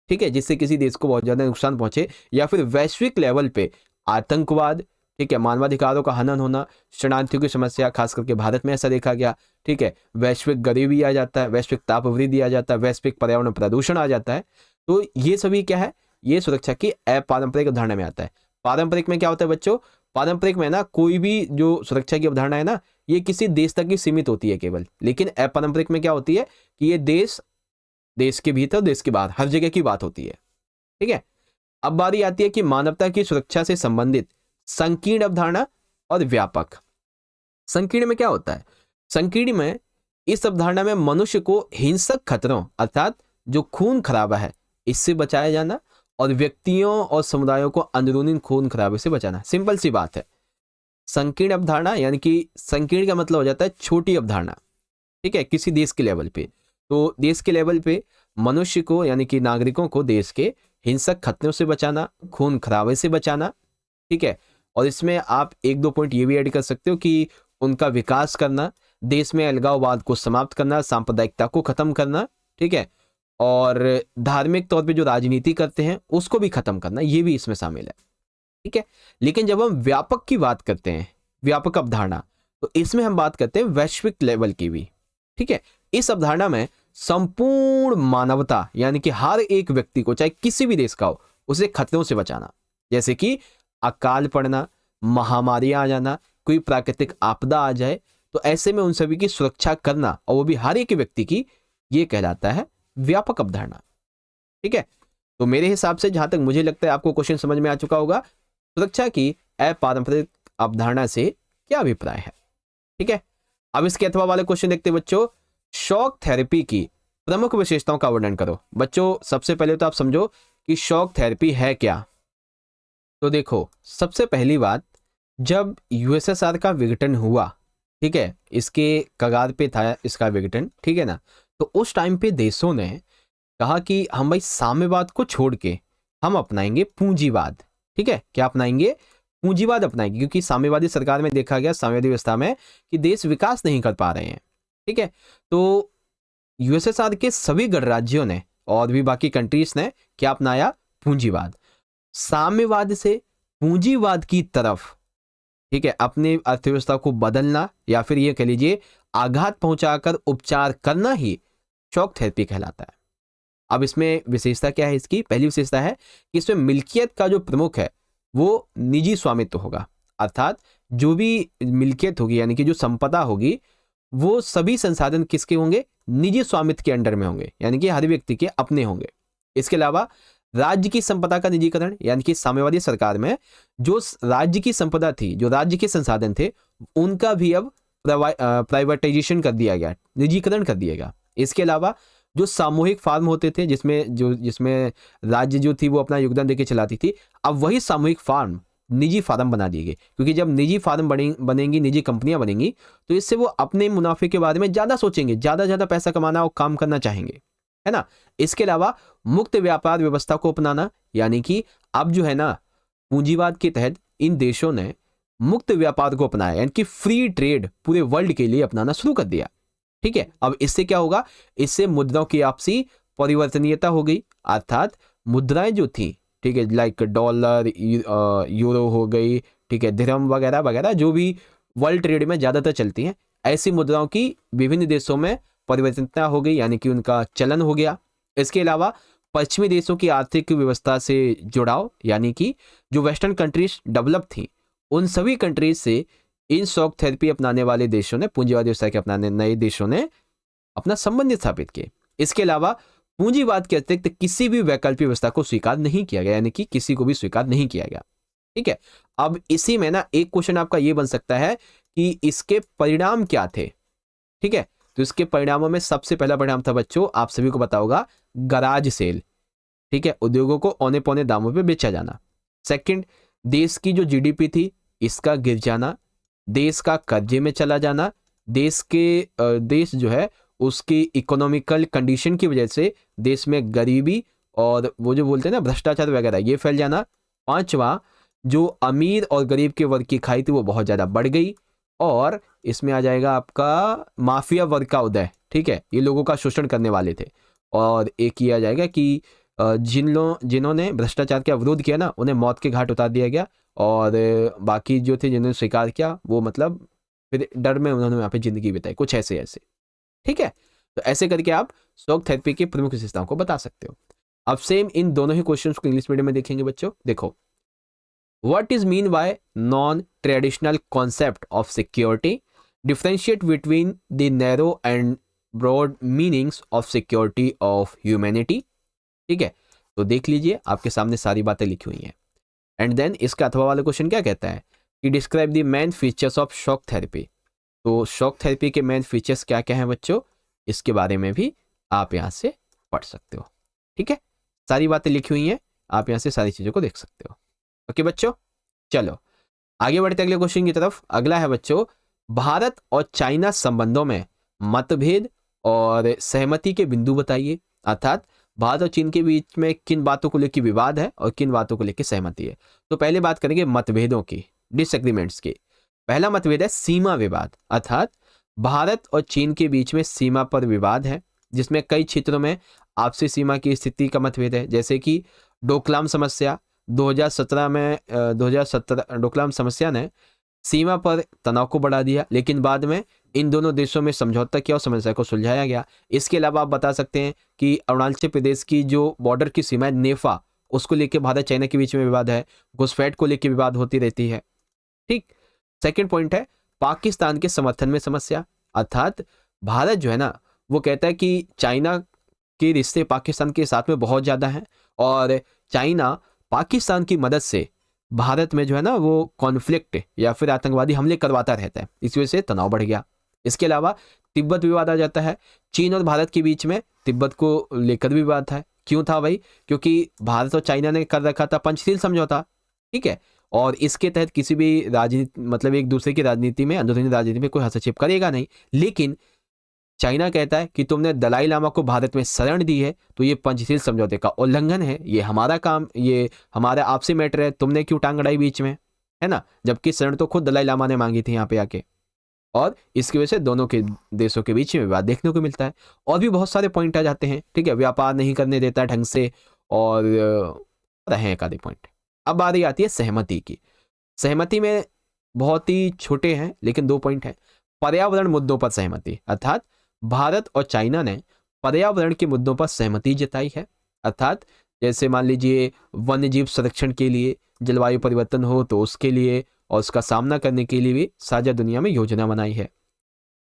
ठीक है, जिससे किसी देश को बहुत ज्यादा नुकसान पहुंचे, या फिर वैश्विक लेवल पे आतंकवाद, ठीक है, मानवाधिकारों का हनन होना, शरणार्थियों की समस्या, खास करके भारत में ऐसा देखा गया, ठीक है, वैश्विक गरीबी आ जाता है, वैश्विक ताप वृद्धि आ जाता है, वैश्विक पर्यावरण प्रदूषण आ जाता है। तो ये सभी क्या है, ये सुरक्षा की अपारंपरिक अवधारणा में आता है। पारंपरिक में क्या होता है बच्चों, पारंपरिक में ना कोई भी जो सुरक्षा की अवधारणा है ना ये किसी देश तक ही सीमित होती है केवल, लेकिन अपारंपरिक में क्या होती है कि ये देश के भीतर, देश के बाहर, हर जगह की बात होती है, ठीक है। अब बारी आती है कि मानवता की सुरक्षा से संबंधित संकीर्ण अवधारणा और व्यापक। संकीर्ण में क्या होता है, संकीर्ण में इस अवधारणा में मनुष्य को हिंसक खतरों अर्थात जो खून खराबा है इससे बचाया जाना, और व्यक्तियों और समुदायों को अंदरूनी खून खराबे से बचाना। सिंपल सी बात है। संकीर्ण अवधारणा यानी कि संकीर्ण का मतलब हो जाता है छोटी अवधारणा, ठीक है, किसी देश के लेवल पे। तो देश के लेवल पे मनुष्य को यानी कि नागरिकों को देश के हिंसक खतरों से बचाना, खून खराबे से बचाना, ठीक है। और इसमें आप एक दो पॉइंट ये भी ऐड कर सकते हो कि उनका विकास करना, देश में अलगाववाद को समाप्त करना, सांप्रदायिकता को खत्म करना, ठीक है, और धार्मिक तौर पे जो राजनीति करते हैं उसको भी खत्म करना, ये भी इसमें शामिल है, ठीक है। लेकिन जब हम व्यापक की बात करते हैं, व्यापक अवधारणा, तो इसमें हम बात करते हैं वैश्विक लेवल की भी, ठीक है। इस अवधारणा में संपूर्ण मानवता यानी कि हर एक व्यक्ति को, चाहे किसी भी देश का हो, उसे खतरों से बचाना, जैसे कि अकाल पड़ना, महामारियां आ जाना, कोई प्राकृतिक आपदा आ जाए, तो ऐसे में उन सभी की सुरक्षा करना, और वो भी हर एक व्यक्ति की, ये कहलाता है व्यापक अवधारणा, ठीक है। तो मेरे हिसाब से जहां तक मुझे लगता है आपको क्वेश्चन समझ में आ चुका होगा। सुरक्षा की अपारंपरिक अवधारणा से क्या अभिप्राय है। ठीक है, अब इसके अथवा वाले क्वेश्चन देखते हैं बच्चों। शॉक थेरेपी की प्रमुख विशेषताओं का वर्णन करो। बच्चों सबसे पहले तो आप समझो कि शॉक थेरेपी है क्या। तो देखो, सबसे पहली बात, जब यूएसएसआर का विघटन हुआ, ठीक है, इसके कगार पे था इसका विघटन, ठीक है ना, तो उस टाइम पे देशों ने कहा कि हम भाई साम्यवाद को छोड़ के हम अपनाएंगे पूंजीवाद। ठीक है, क्या अपनाएंगे? पूंजीवाद अपनाएंगे, क्योंकि साम्यवादी सरकार में देखा गया, साम्यवादी व्यवस्था में, कि देश विकास नहीं कर पा रहे हैं। ठीक है, तो यूएसएसआर के सभी गणराज्यों ने और भी बाकी कंट्रीज ने क्या अपनाया? पूंजीवाद। साम्यवाद से पूंजीवाद की तरफ, ठीक है, अपनी अर्थव्यवस्था को बदलना या फिर ये कह लीजिए आघात पहुंचाकर उपचार करना ही शॉक थेरेपी कहलाता है। अब इसमें विशेषता क्या है? इसकी पहली विशेषता है कि इसमें मिल्कियत का जो प्रमुख है वो निजी स्वामित्व होगा, अर्थात जो भी मिल्कियत होगी यानी कि जो संपदा होगी वो सभी संसाधन किसके होंगे? निजी स्वामित्व के अंडर में होंगे, यानी कि हर व्यक्ति के अपने होंगे। इसके अलावा राज्य की संपदा का निजीकरण, यानी कि साम्यवादी सरकार में जो राज्य की संपदा थी, जो राज्य के संसाधन थे, उनका भी अब प्राइवेटाइजेशन कर दिया गया, निजीकरण कर दिया गया। इसके अलावा जो सामूहिक फार्म होते थे जिसमें राज्य जो थी वो अपना योगदान देके चलाती थी, अब वही सामूहिक फार्म निजी फार्म बना दिए गए, क्योंकि जब निजी फार्म बनेंगी, निजी कंपनियां बनेंगी, तो इससे वो अपने मुनाफे के बारे में ज्यादा सोचेंगे, ज्यादा पैसा कमाना और काम करना चाहेंगे, है ना। इसके अलावा मुक्त व्यापार व्यवस्था को अपनाना, यानी कि अब जो है ना, पूंजीवाद के तहत इन देशों ने मुक्त व्यापार को अपनाया, यानी कि फ्री ट्रेड पूरे वर्ल्ड के लिए अपनाना शुरू कर दिया। ठीक है, अब इससे क्या होगा? इससे मुद्राओं की आपसी परिवर्तनीयता हो गई, अर्थात मुद्राएं जो थी, ठीक है, लाइक डॉलर, यूरो हो गई, ठीक है, दिरहम वगैरह वगैरह, जो भी वर्ल्ड ट्रेड में ज्यादातर चलती हैं, ऐसी मुद्राओं की विभिन्न देशों में परिवर्तनीयता हो गई, यानी कि उनका चलन हो गया। इसके अलावा पश्चिमी देशों की आर्थिक व्यवस्था से जुड़ाव, यानी कि जो वेस्टर्न कंट्रीज डेवलप थी, उन सभी कंट्रीज से इन शॉक थेरेपी अपनाने वाले देशों ने, पूंजीवाद व्यवस्था के अपनाने नए देशों ने अपना संबंध स्थापित किए। इसके अलावा पूंजीवाद के अतिरिक्त किसी भी वैकल्पिक व्यवस्था को स्वीकार नहीं किया गया, यानी कि किसी को भी स्वीकार नहीं किया गया। ठीक है, अब इसी में ना एक क्वेश्चन आपका ये बन सकता है कि इसके परिणाम क्या थे। ठीक है, तो इसके परिणामों में सबसे पहला परिणाम था बच्चों, आप सभी को पता होगा, गराज सेल। ठीक है, उद्योगों को औने पौने दामों पे बेचा जाना। सेकंड, देश की जो जीडीपी थी इसका गिर जाना, देश का कर्जे में चला जाना, देश जो है उसकी इकोनॉमिकल कंडीशन की वजह से देश में गरीबी और वो जो बोलते हैं ना भ्रष्टाचार वगैरह, ये फैल जाना। पांचवा, जो अमीर और गरीब के वर्ग की खाई थी वो बहुत ज़्यादा बढ़ गई, और इसमें आ जाएगा आपका माफिया वर्ग का उदय। ठीक है, ये लोगों का शोषण करने वाले थे। और एक ये आ जाएगा कि जिन्होंने भ्रष्टाचार का विरोध किया ना, उन्हें मौत के घाट उतार दिया गया, और बाकी जो थे जिन्होंने स्वीकार किया वो मतलब फिर डर में उन्होंने वहाँ पे जिंदगी बिताई, कुछ ऐसे। ठीक है, तो ऐसे करके आप शॉक थेरेपी की प्रमुख विशेषताओं को बता सकते हो। अब सेम इन दोनों ही क्वेश्चंस को इंग्लिश मीडियम में देखेंगे बच्चों। देखो, what is mean by non traditional concept of security, differentiate between the narrow and broad meanings of security of humanity. ठीक है, तो देख लीजिए आपके सामने सारी बातें लिखी हुई हैं। एंड देन इसका अथवा वाला क्वेश्चन क्या कहता है कि describe the main features of shock therapy. तो शॉक थेरेपी के मेन फीचर्स क्या क्या हैं बच्चों, इसके बारे में भी आप यहाँ से पढ़ सकते हो। ठीक है, सारी बातें लिखी हुई हैं, आप यहाँ से सारी चीज़ों को देख सकते हो। ओके बच्चों, चलो आगे बढ़ते अगले क्वेश्चन की तरफ। अगला है बच्चों, भारत और चाइना संबंधों में मतभेद और सहमति के बिंदु बताइए, अर्थात भारत और चीन के बीच में किन बातों को लेकर विवाद है और किन बातों को लेकर सहमति है। तो पहले बात करेंगे मतभेदों की, डिसएग्रीमेंट्स की। पहला मतभेद है सीमा विवाद, अर्थात भारत और चीन के बीच में सीमा पर विवाद है, जिसमें कई क्षेत्रों में आपसी सीमा की स्थिति का मतभेद है, जैसे कि डोकलाम समस्या 2017 डोकलाम समस्या ने सीमा पर तनाव को बढ़ा दिया, लेकिन बाद में इन दोनों देशों में समझौता किया और समस्या को सुलझाया गया। इसके अलावा आप बता सकते हैं कि अरुणाचल प्रदेश की जो बॉर्डर की सीमा है नेफा, उसको लेकर भारत चाइना के बीच में विवाद है, घुसपैठ को लेकर विवाद होती रहती है। ठीक, सेकंड पॉइंट है पाकिस्तान के समर्थन में समस्या, अर्थात भारत जो है ना वो कहता है कि चाइना के रिश्ते पाकिस्तान के साथ में बहुत ज़्यादा हैं और चाइना पाकिस्तान की मदद से भारत में जो है ना वो कॉन्फ्लिक्ट या फिर आतंकवादी हमले करवाता रहता है, इस वजह से तनाव बढ़ गया। इसके अलावा तिब्बत विवाद आ जाता है, चीन और भारत के बीच में तिब्बत को लेकर भी विवाद था। क्यों था भाई? क्योंकि भारत और चाइना ने कर रखा था पंचशील समझौता, ठीक है, और इसके तहत किसी भी राजनीति मतलब एक दूसरे की राजनीति में, अंदरूनी राजनीति में कोई हस्तक्षेप करेगा नहीं। लेकिन चाइना कहता है कि तुमने दलाई लामा को भारत में शरण दी है तो ये पंचशील समझौते का उल्लंघन है, ये हमारा काम, ये हमारा आपसे मैटर है, तुमने क्यों टांग अड़ाई बीच में, है ना? जबकि शरण तो खुद दलाई लामा ने मांगी थी यहाँ पे आके, और इसकी वजह से दोनों के देशों के बीच में विवाद देखने को मिलता है। और भी बहुत सारे पॉइंट आ जाते हैं, ठीक है, व्यापार नहीं करने देता ढंग से, और रहे एक आधे पॉइंट। अब बारी आती है सहमति की। सहमति में बहुत ही छोटे हैं लेकिन 2 पॉइंट हैं। पर्यावरण मुद्दों पर सहमति, अर्थात भारत और चाइना ने पर्यावरण के मुद्दों पर सहमति जताई है, अर्थात जैसे मान लीजिए वन्य जीव संरक्षण के लिए, जलवायु परिवर्तन हो तो उसके लिए, और उसका सामना करने के लिए भी साझा दुनिया में योजना बनाई है।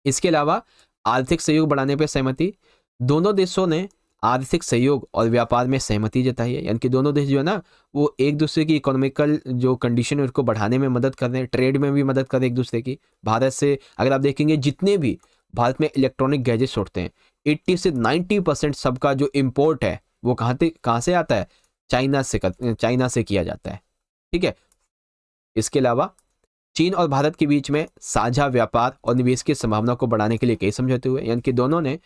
इसके अलावा आर्थिक सहयोग बढ़ाने पर सहमति, दोनों देशों ने आर्थिक सहयोग और व्यापार में सहमति जताई है, यानी कि दोनों देश जो है ना वो एक दूसरे की इकोनॉमिकल जो कंडीशन है उसको बढ़ाने में मदद कर रहे हैं, ट्रेड में भी मदद कर रहे हैं एक दूसरे की। भारत से अगर आप देखेंगे जितने भी भारत में इलेक्ट्रॉनिक गैजेट्स उठते हैं 80 से 90% सबका जो इम्पोर्ट है वो कहाँ से आता है? चाइना से किया जाता है, ठीक है। इसके अलावा चीन और भारत के बीच में साझा व्यापार और निवेश की संभावना को बढ़ाने के लिए कई समझौते हुए, यानी कि दोनों ने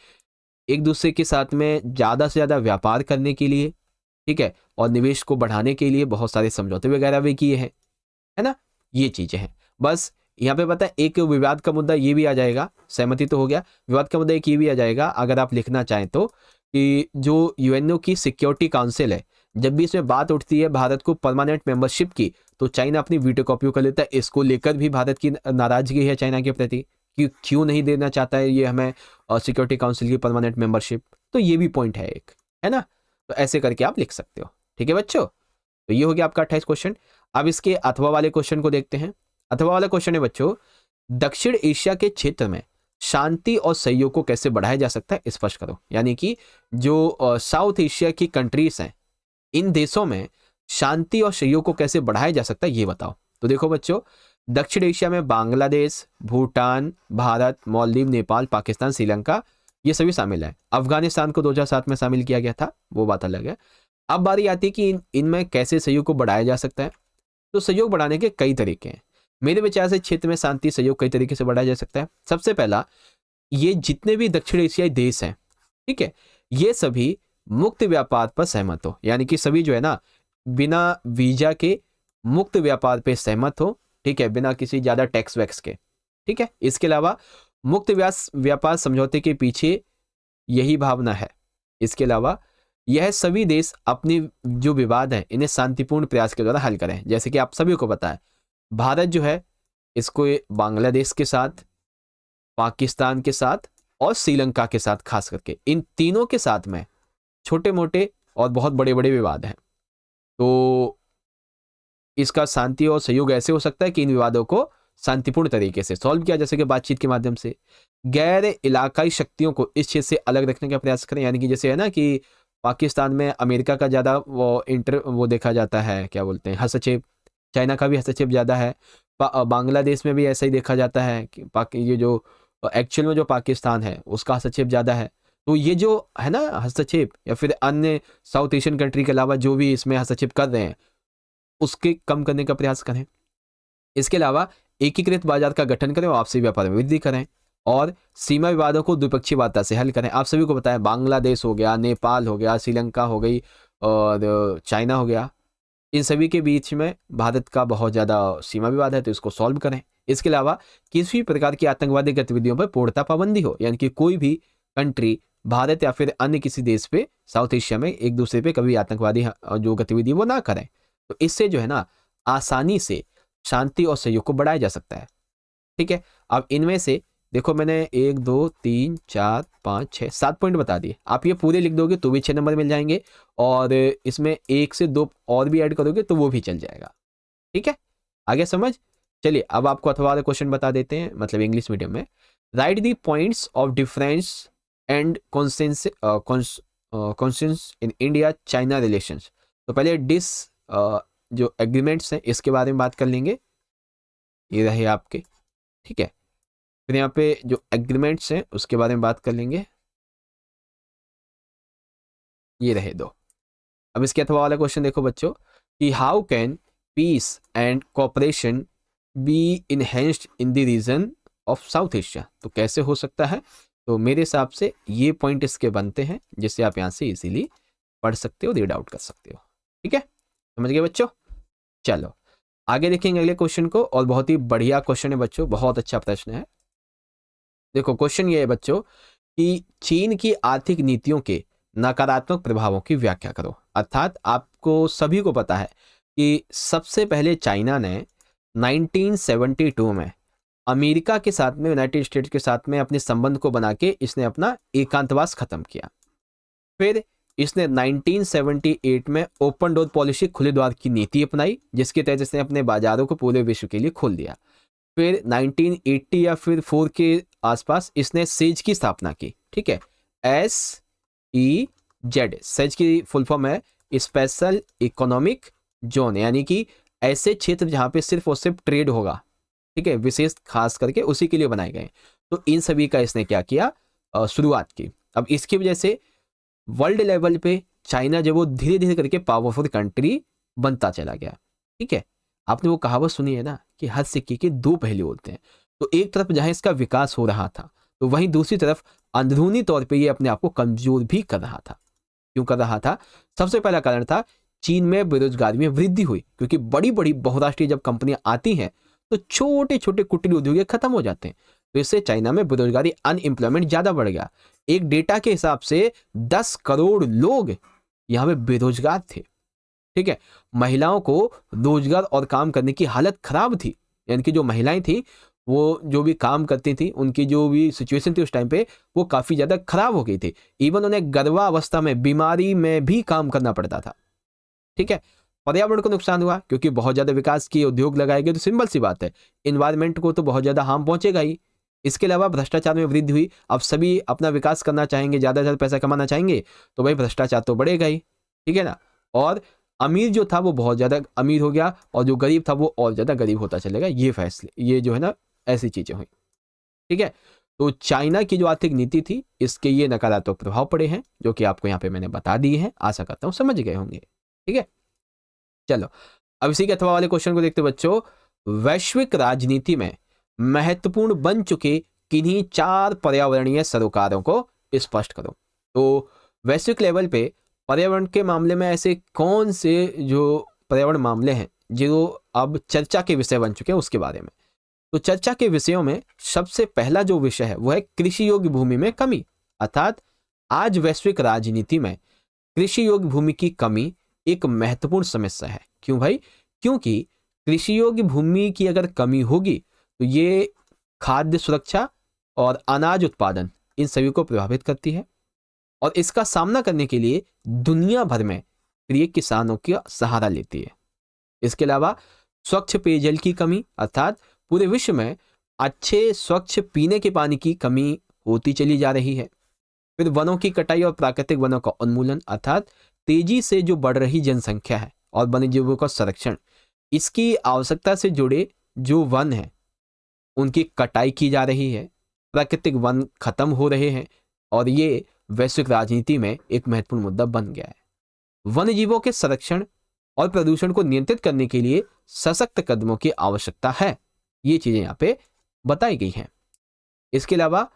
एक दूसरे के साथ में ज़्यादा से ज़्यादा व्यापार करने के लिए, ठीक है, और निवेश को बढ़ाने के लिए बहुत सारे समझौते वगैरह भी किए हैं, है ना? ये चीज़ें हैं। बस यहाँ पे पता है एक विवाद का मुद्दा ये भी आ जाएगा, सहमति तो हो गया, विवाद का मुद्दा एक ये भी आ जाएगा अगर आप लिखना चाहें तो, कि जो यूएनओ की सिक्योरिटी काउंसिल है, जब भी इसमें बात उठती है भारत को परमानेंट मेंबरशिप की, तो चाइना अपनी वीटो का उपयोग कर लेता है। इसको लेकर भी भारत की नाराजगी है चाइना के प्रति कि क्यों नहीं देना चाहता है ये हमें सिक्योरिटी काउंसिल की परमानेंट मेंबरशिप। तो ये भी पॉइंट है एक, है ना? तो ऐसे करके आप लिख सकते हो, ठीक है बच्चों। तो ये हो गया आपका 28 क्वेश्चन। अब इसके अथवा वाले क्वेश्चन को देखते हैं। अथवा वाला क्वेश्चन है बच्चों, दक्षिण एशिया के क्षेत्र में शांति और सहयोग को कैसे बढ़ाया जा सकता है स्पष्ट करो। यानी कि जो साउथ एशिया की कंट्रीज हैं, इन देशों में शांति और सहयोग को कैसे बढ़ाया जा सकता है ये बताओ। तो देखो बच्चों, दक्षिण एशिया में बांग्लादेश, भूटान, भारत, मालदीव, नेपाल, पाकिस्तान, श्रीलंका, ये सभी शामिल है। अफगानिस्तान को 2007 में शामिल किया गया था, वो बात अलग है। अब बारी आती है कि इनमें कैसे सहयोग को बढ़ाया जा सकता है। तो सहयोग बढ़ाने के कई तरीके हैं। मेरे विचार से क्षेत्र में शांति सहयोग कई तरीके से बढ़ाया जा सकता है। सबसे पहला, ये जितने भी दक्षिण एशियाई देश हैं, ठीक है, ये सभी मुक्त व्यापार पर सहमत हो, यानी कि सभी जो है ना बिना वीजा के मुक्त व्यापार पे सहमत हो, ठीक है, बिना किसी ज्यादा टैक्स वैक्स के, ठीक है। इसके अलावा मुक्त व्यापार समझौते के पीछे यही भावना है। इसके अलावा यह सभी देश अपनी जो विवाद है इन्हें शांतिपूर्ण प्रयास के द्वारा हल करें। जैसे कि आप सभी को पता है, भारत जो है इसको बांग्लादेश के साथ, पाकिस्तान के साथ और श्रीलंका के साथ, खास करके इन तीनों के साथ में छोटे मोटे और बहुत बड़े बड़े विवाद हैं। तो इसका शांति और सहयोग ऐसे हो सकता है कि इन विवादों को शांतिपूर्ण तरीके से सॉल्व किया, जैसे कि बातचीत के माध्यम से। गैर इलाकाई शक्तियों को इस क्षेत्र से अलग रखने का प्रयास करें, यानी कि जैसे है ना कि पाकिस्तान में अमेरिका का ज़्यादा वो देखा जाता है, क्या बोलते हैं, हस्तक्षेप, चाइना का भी हस्तक्षेप ज़्यादा है। बांग्लादेश में भी ऐसा ही देखा जाता है कि ये जो एक्चुअल में जो पाकिस्तान है उसका हस्तक्षेप ज़्यादा है। तो ये जो है ना हस्तक्षेप, या फिर अन्य साउथ एशियन कंट्री के अलावा जो भी इसमें हस्तक्षेप कर रहे हैं उसके कम करने का प्रयास करें। इसके अलावा एकीकृत बाजार का गठन करें और आपसी व्यापार में वृद्धि करें, और सीमा विवादों को द्विपक्षीय वार्ता से हल करें। आप सभी को बताया बांग्लादेश हो गया, नेपाल हो गया, श्रीलंका हो गई और चाइना हो गया, इन सभी के बीच में भारत का बहुत ज़्यादा सीमा विवाद है, तो इसको सॉल्व करें। इसके अलावा किसी भी प्रकार की आतंकवादी गतिविधियों पर पूर्णतः पाबंदी हो, यानी कि कोई भी कंट्री भारत या फिर अन्य किसी देश पे साउथ एशिया में एक दूसरे पे कभी आतंकवादी जो गतिविधि वो ना करें। तो इससे जो है ना आसानी से शांति और सहयोग को बढ़ाया जा सकता है, ठीक है। अब इनमें से देखो मैंने 1 2 3 4 5 6 7 पॉइंट बता दिए। आप ये पूरे लिख दोगे तो भी 6 नंबर मिल जाएंगे, और इसमें 1 से 2 और भी ऐड करोगे तो वो भी चल जाएगा, ठीक है। आगे समझ। चलिए अब आपको अथवा वाला क्वेश्चन बता देते हैं, मतलब इंग्लिश मीडियम में। Right the points of difference and constitutions in India China relations. तो पहले जो एग्रीमेंट्स हैं इसके बारे में बात कर लेंगे, ये रहे आपके, ठीक है। फिर यहाँ पे जो एग्रीमेंट्स हैं उसके बारे में बात कर लेंगे, ये रहे दो। अब इसके अथवा वाला क्वेश्चन देखो बच्चों कि how can peace and cooperation be enhanced in the region of South Asia. तो कैसे हो सकता है, तो मेरे हिसाब से ये पॉइंट इसके बनते हैं जिससे आप यहाँ से इजीली पढ़ सकते हो, रीड आउट कर सकते हो, ठीक है। समझ गए बच्चों। चलो आगे देखेंगे अगले क्वेश्चन को, और बहुत ही बढ़िया क्वेश्चन है बच्चों, बहुत अच्छा प्रश्न है। देखो क्वेश्चन ये है बच्चों कि चीन की आर्थिक नीतियों के नकारात्मक प्रभावों की व्याख्या करो। अर्थात आपको सभी को पता है कि सबसे पहले चाइना ने 1972 में अमेरिका के साथ में, यूनाइटेड स्टेट्स के साथ में अपने संबंध को बना के इसने अपना एकांतवास खत्म किया। फिर इसने 1978 में ओपन डोर पॉलिसी, खुले द्वार की नीति अपनाई, जिसके तहत इसने अपने बाजारों को पूरे विश्व के लिए खोल दिया। फिर 1980 या फिर 4 के आसपास इसने सेज की स्थापना की, ठीक है, SEZ। सेज की फुल फॉर्म है स्पेशल इकोनॉमिक जोन, यानी कि ऐसे क्षेत्र जहां पे सिर्फ और सिर्फ ट्रेड होगा, ठीक है, विशेष खास करके उसी के लिए बनाए गए। तो इन सभी का इसने क्या किया, शुरुआत की। अब इसकी वजह से वर्ल्ड लेवल पे चाइना जब वो धीरे धीरे करके पावरफुल कंट्री बनता चला गया, ठीक है। आपने वो कहावत सुनी है ना कि हर सिक्के के दो पहलू होते हैं। तो एक तरफ जहां इसका विकास हो रहा था, तो वहीं दूसरी तरफ अंदरूनी तौर पे ये अपने आप को कमजोर भी कर रहा था। क्यों कर रहा था, सबसे पहला कारण था चीन में बेरोजगारी में वृद्धि हुई, क्योंकि बड़ी बड़ी बहुराष्ट्रीय जब कंपनियां आती हैं तो छोटे छोटे कुटीर उद्योग खत्म हो जाते हैं। तो इससे चाइना में बेरोजगारी, अनएम्प्लॉयमेंट ज्यादा बढ़ गया। एक डेटा के हिसाब से 10 करोड़ लोग यहाँ पे बेरोजगार थे, ठीक है। महिलाओं को रोजगार और काम करने की हालत खराब थी, यानी कि जो महिलाएं थी वो जो भी काम करती थी, उनकी जो भी सिचुएशन थी उस टाइम पे वो काफी ज्यादा खराब हो गई थी। इवन उन्हें गर्भावस्था में, बीमारी में भी काम करना पड़ता था, ठीक है। पर्यावरण को नुकसान हुआ क्योंकि बहुत ज्यादा विकास किए, उद्योग लगाए गए, तो सिंपल सी बात है इन्वायरमेंट को तो बहुत ज्यादा हार्म पहुंचेगा ही। इसके अलावा भ्रष्टाचार में वृद्धि हुई। अब सभी अपना विकास करना चाहेंगे, ज्यादा से ज्यादा पैसा कमाना चाहेंगे, तो भाई भ्रष्टाचार तो बढ़ेगा ही, ठीक है ना। और अमीर जो था वो बहुत ज्यादा अमीर हो गया, और जो गरीब था वो और ज्यादा गरीब होता चलेगा। ये फैसले, ये जो है ना, ऐसी चीजें हुई, ठीक है। तो चाइना की जो आर्थिक नीति थी, इसके ये नकारात्मक प्रभाव पड़े हैं, जो कि आपको यहाँ पे मैंने बता दिए हैं। आशा करता हूँ समझ गए होंगे, ठीक है। चलो अब इसी के अथवा वाले क्वेश्चन को देखते बच्चों। वैश्विक राजनीति में महत्वपूर्ण बन चुके किन्हीं 4 पर्यावरणीय सरोकारों को स्पष्ट करो। तो वैश्विक लेवल पे पर्यावरण के मामले में ऐसे कौन से जो पर्यावरण मामले हैं जो अब चर्चा के विषय बन चुके हैं, उसके बारे में। तो चर्चा के विषयों में सबसे पहला जो विषय है वो है कृषि योग्य भूमि में कमी। अर्थात आज वैश्विक राजनीति में कृषि योग्य भूमि की कमी एक महत्वपूर्ण समस्या है। क्यों भाई, क्योंकि कृषि योग्य भूमि की अगर कमी होगी तो ये खाद्य सुरक्षा और अनाज उत्पादन, इन सभी को प्रभावित करती है। और इसका सामना करने के लिए दुनिया भर में प्रिय किसानों का सहारा लेती है। इसके अलावा स्वच्छ पेयजल की कमी, अर्थात पूरे विश्व में अच्छे स्वच्छ पीने के पानी की कमी होती चली जा रही है। फिर वनों की कटाई और प्राकृतिक वनों का उन्मूलन, अर्थात तेजी से जो बढ़ रही जनसंख्या है और वन्य जीवों का संरक्षण, इसकी आवश्यकता से जुड़े जो वन हैं उनकी कटाई की जा रही है, प्राकृतिक वन खत्म हो रहे हैं, और ये वैश्विक राजनीति में एक महत्वपूर्ण मुद्दा बन गया है। वन्य जीवों के संरक्षण और प्रदूषण को नियंत्रित करने के लिए सशक्त कदमों की आवश्यकता है। ये चीजें यहाँ पे बताई गई हैं। इसके अलावा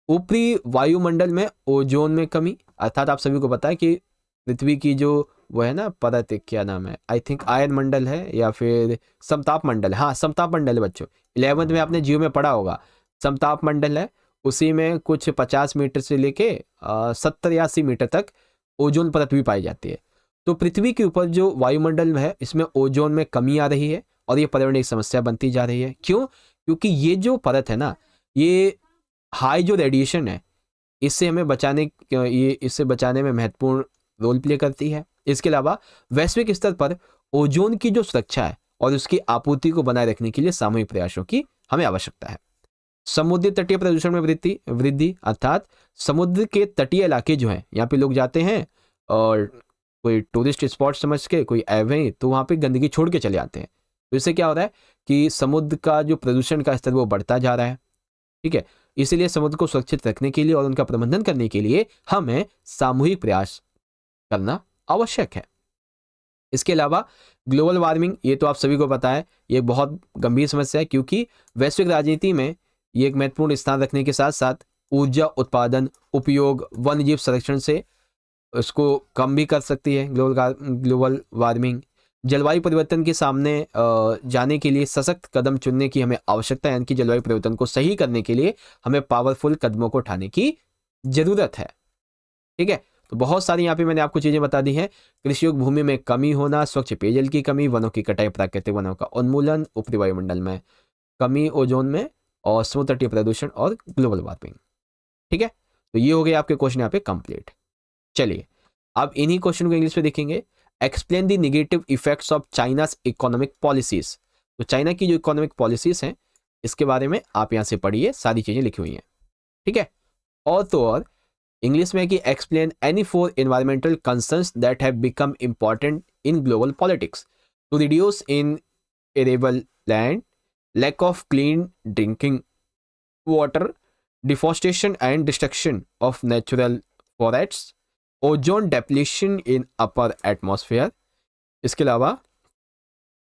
ऊपरी वायुमंडल में ओजोन में कमी, अर्थात आप सभी को पता है कि पृथ्वी की जो वो है ना परत, क्या नाम है, आई थिंक आयन मंडल है या फिर समताप मंडल। हाँ, समताप मंडल है बच्चों, 11th में आपने जियो में पढ़ा होगा। समताप मंडल है, उसी में कुछ 50 मीटर से लेके 70 या 80 मीटर तक ओजोन परत भी पाई जाती है। तो पृथ्वी के ऊपर जो वायुमंडल है इसमें ओजोन में कमी आ रही है, और ये पर्यावरण एक समस्या बनती जा रही है। क्यों, क्योंकि ये जो परत है ना, ये हाई जो रेडिएशन है इससे हमें बचाने, ये इससे बचाने में महत्वपूर्ण रोल प्ले करती है। इसके अलावा वैश्विक स्तर पर ओजोन की जो सुरक्षा है और उसकी आपूर्ति को बनाए रखने के लिए सामूहिक प्रयासों की हमें आवश्यकता है। समुद्र तटीय प्रदूषण में वृद्धि वृद्धि अर्थात समुद्र के तटीय इलाके जो हैं, यहाँ पे लोग जाते हैं और कोई टूरिस्ट स्पॉट समझ के कोई एवे तो वहाँ पे गंदगी छोड़ के चले आते हैं। तो इससे क्या हो रहा है कि समुद्र का जो प्रदूषण का स्तर वो बढ़ता जा रहा है। ठीक है, इसीलिए समुद्र को सुरक्षित रखने के लिए और उनका प्रबंधन करने के लिए हमें सामूहिक प्रयास करना आवश्यक है। इसके अलावा ग्लोबल वार्मिंग, ये तो आप सभी को पता है, ये एक बहुत गंभीर समस्या है, क्योंकि वैश्विक राजनीति में ये एक महत्वपूर्ण स्थान रखने के साथ साथ ऊर्जा उत्पादन, उपयोग, वन्यजीव संरक्षण से उसको कम भी कर सकती है ग्लोबल वार्मिंग। जलवायु परिवर्तन के सामने जाने के लिए सशक्त कदम चुनने की हमें आवश्यकता है, यानी कि जलवायु परिवर्तन को सही करने के लिए हमें पावरफुल कदमों को उठाने की जरूरत है। ठीक है, तो बहुत सारी यहाँ पे मैंने आपको चीजें बता दी हैं। कृषि योग्य भूमि में कमी होना, स्वच्छ पेयजल की कमी, वनों की कटाई, प्राकृतिक वनों का उन्मूलन, ऊपरी वायुमंडल में कमी, ओजोन में, और समुद्र तटीय प्रदूषण और ग्लोबल वार्मिंग। ठीक है, तो ये हो गए आपके क्वेश्चन यहाँ पे कंप्लीट। चलिए अब इन्हीं क्वेश्चन को इंग्लिश में देखेंगे। Explain the negative effects of China's economic policies. तो चाइना की जो इकोनॉमिक पॉलिसीज हैं इसके बारे में आप यहाँ से पढ़िए, सारी चीजें लिखी हुई हैं। ठीक है, और तो और इंग्लिश में कि explain any 4 environmental concerns that have become important in global politics to reduce in arable land, lack of clean drinking water, deforestation and destruction of natural forests, ozone depletion in upper atmosphere, इसके अलावा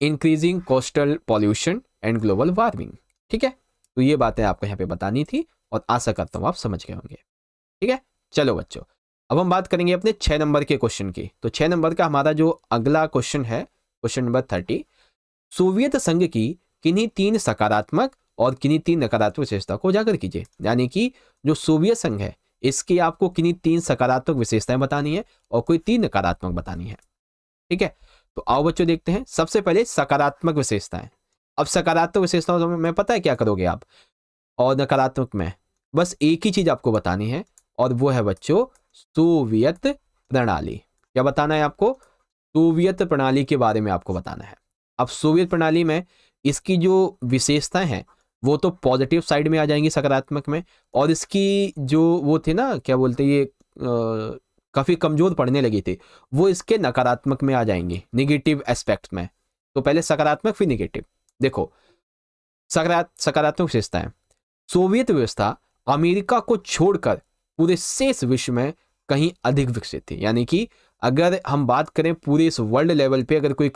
increasing coastal pollution and global warming. ठीक है, तो ये बातें आपको यहाँ पे बतानी थी और आशा करता हूँ आप समझ गए होंगे। ठीक है, चलो बच्चों, अब हम बात करेंगे अपने 6 नंबर के क्वेश्चन की। तो 6 नंबर का हमारा जो अगला क्वेश्चन है, क्वेश्चन नंबर 30, सोवियत संघ की किन्हीं 3 सकारात्मक और किन्हीं 3 नकारात्मक विशेषता को उजागर कीजिए। यानी कि जो सोवियत संघ है इसकी आपको किन्हीं 3 सकारात्मक विशेषताएं बतानी है और कोई 3 नकारात्मक बतानी है। ठीक है, तो आओ बच्चों देखते हैं। सबसे पहले सकारात्मक विशेषताएं। अब सकारात्मक विशेषताओं में पता है क्या करोगे आप, और नकारात्मक में बस एक ही चीज आपको बतानी है, और वो है बच्चों सोवियत प्रणाली। क्या बताना है आपको? सोवियत प्रणाली के बारे में आपको बताना है। अब सोवियत प्रणाली में इसकी जो विशेषताएं हैं वो तो पॉजिटिव साइड में आ जाएंगी, सकारात्मक में, और इसकी जो वो थे ना, क्या बोलते, ये काफी कमजोर पड़ने लगी थी, वो इसके नकारात्मक में आ जाएंगे, नेगेटिव एस्पेक्ट में। तो पहले सकारात्मक फिर नेगेटिव। देखो सकारात्मक विशेषताएं, सोवियत व्यवस्था अमेरिका को छोड़कर पूरे शेष विश्व में कहीं अधिक विकसित थी। यानी कि अगर हम बात करें पूरे इस वर्ल्ड लेवल पे, अगर कोई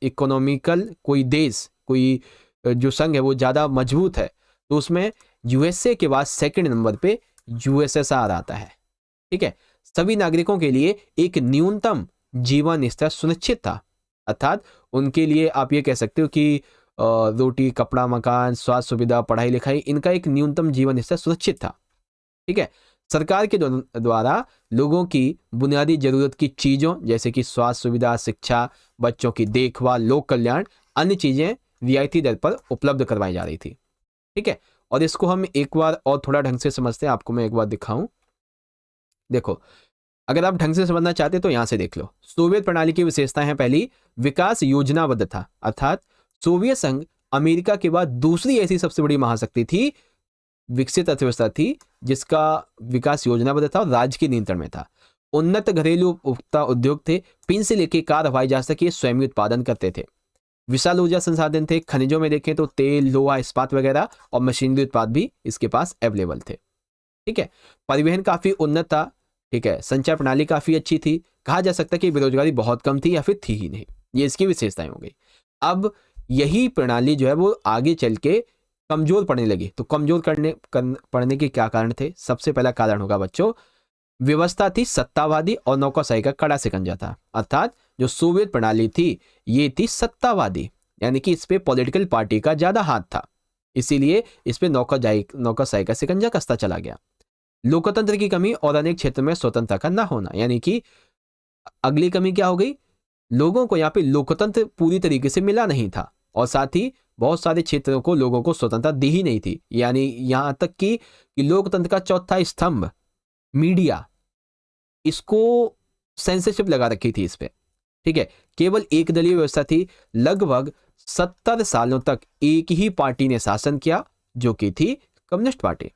इकोनॉमिकल कोई देश, कोई जो संघ है वो ज्यादा मजबूत है, तो उसमें यूएसए के बाद सेकंड नंबर पे यूएसएसआर आता है। ठीक है, सभी नागरिकों के लिए एक न्यूनतम जीवन स्तर सुनिश्चित था, अर्थात उनके लिए आप ये कह सकते हो कि रोटी, कपड़ा, मकान, स्वास्थ्य सुविधा, पढ़ाई लिखाई, इनका एक न्यूनतम जीवन स्तर सुनिश्चित था। ठीक है, सरकार के द्वारा लोगों की बुनियादी जरूरत की चीजों जैसे कि स्वास्थ्य सुविधा, शिक्षा, बच्चों की देखभाल, लोक कल्याण, अन्य चीजें रियायती दर पर उपलब्ध करवाई जा रही थी। ठीक है, और इसको हम एक बार और थोड़ा ढंग से समझते हैं। आपको मैं एक बार दिखाऊं, देखो, अगर आप ढंग से समझना चाहते तो यहां से देख लो। सोवियत प्रणाली की विशेषताएं हैं, पहली, विकास योजनाबद्ध था, अर्थात सोवियत संघ अमेरिका के बाद दूसरी ऐसी सबसे बड़ी महाशक्ति थी, विकसित अर्थव्यवस्था थी, जिसका विकास योजनाबद्ध था और राज्य के नियंत्रण में था। उन्नत घरेलू उपभोक्ता उद्योग थे, पिन से लेकर कार, हवाई जहाज तक ये स्वयं उत्पादन करते थे। विशाल ऊर्जा संसाधन थे, खनिजों में देखें तो तेल, लोहा, इस्पात वगैरह और मशीनरी उत्पाद भी इसके पास अवेलेबल थे। ठीक है, परिवहन काफी उन्नत था। ठीक है, संचार प्रणाली काफी अच्छी थी, कहा जा सकता है कि बेरोजगारी बहुत कम थी या फिर थी ही नहीं। ये इसकी विशेषताएं हो गई। अब यही प्रणाली जो है वो आगे चल के कमजोर पड़ने लगी। तो कमजोर पड़ने के क्या कारण थे? सबसे पहला कारण होगा बच्चों, व्यवस्था थी सत्तावादी और नौकरशाही का कड़ा शिकंजा था। अर्थात जो सोवियत प्रणाली थी ये थी सत्तावादी, यानी कि इस पे पॉलिटिकल पार्टी का ज्यादा हाथ था, इसीलिए इस पे नौकरशाही का शिकंजा कसता चला गया। लोकतंत्र की कमी और अनेक क्षेत्रों में स्वतंत्रता का ना होना, यानी कि अगली कमी क्या हो गई, लोगों को यहाँ पे लोकतंत्र पूरी तरीके से मिला नहीं था, और साथ ही बहुत सारे क्षेत्रों को लोगों को स्वतंत्रता दी ही नहीं थी। यानी यहां तक कि लोकतंत्र का चौथा स्तंभ मीडिया, इसको सेंसरशिप लगा रखी थी इस पे। ठीक है, केवल एक दलीय व्यवस्था थी। लगभग 70 सालों तक एक ही पार्टी ने शासन किया, जो कि थी कम्युनिस्ट पार्टी।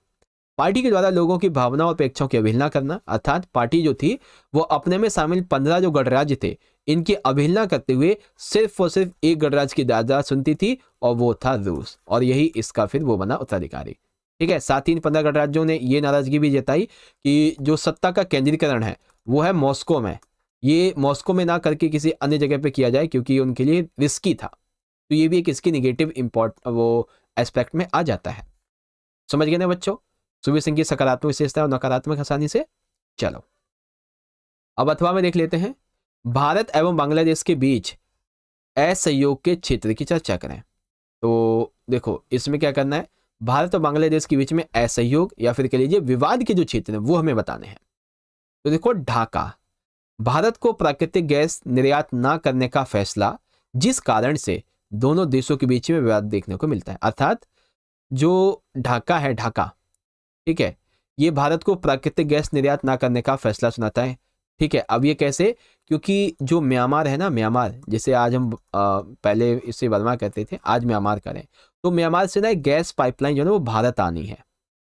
पार्टी के द्वारा लोगों की भावना और अपेक्षाओं की अवहेलना करना, अर्थात पार्टी जो थी वो अपने में शामिल 15 जो गणराज्य थे इनकी अवहेलना करते हुए सिर्फ और सिर्फ एक गणराज्य की दाद सुनती थी और वो था रूस, और यही इसका फिर वो बना उत्तराधिकारी। ठीक है, साथ ही इन 15 गणराज्यों ने ये नाराजगी भी जताई कि जो सत्ता का केंद्रीकरण है वो है मॉस्को में, ये मॉस्को में ना करके किसी अन्य जगह पे किया जाए क्योंकि उनके लिए रिस्की था। तो ये भी एक इसकी निगेटिव वो एस्पेक्ट में आ जाता है। समझ गए ना बच्चों, सुबह सिंह की सकारात्मक विशेषता और नकारात्मक आसानी से। चलो अब अथवा में देख लेते हैं, भारत एवं बांग्लादेश के बीच असहयोग के क्षेत्र की चर्चा करें। तो देखो इसमें क्या करना है, भारत और बांग्लादेश के बीच में असहयोग या फिर कह लीजिए विवाद के जो क्षेत्र हैं वो हमें बताने हैं। तो देखो ढाका, भारत को प्राकृतिक गैस निर्यात ना करने का फैसला, जिस कारण से दोनों देशों के बीच में विवाद देखने को मिलता है। अर्थात जो ढाका है, ढाका, ठीक है, ये भारत को प्राकृतिक गैस निर्यात ना करने का फैसला सुनाता है। ठीक है, अब ये कैसे, क्योंकि जो म्यांमार है ना, म्यांमार जिसे आज हम पहले इसे बर्मा कहते थे, आज म्यांमार करें, तो म्यांमार से ना एक गैस पाइपलाइन जो है वो भारत आनी है।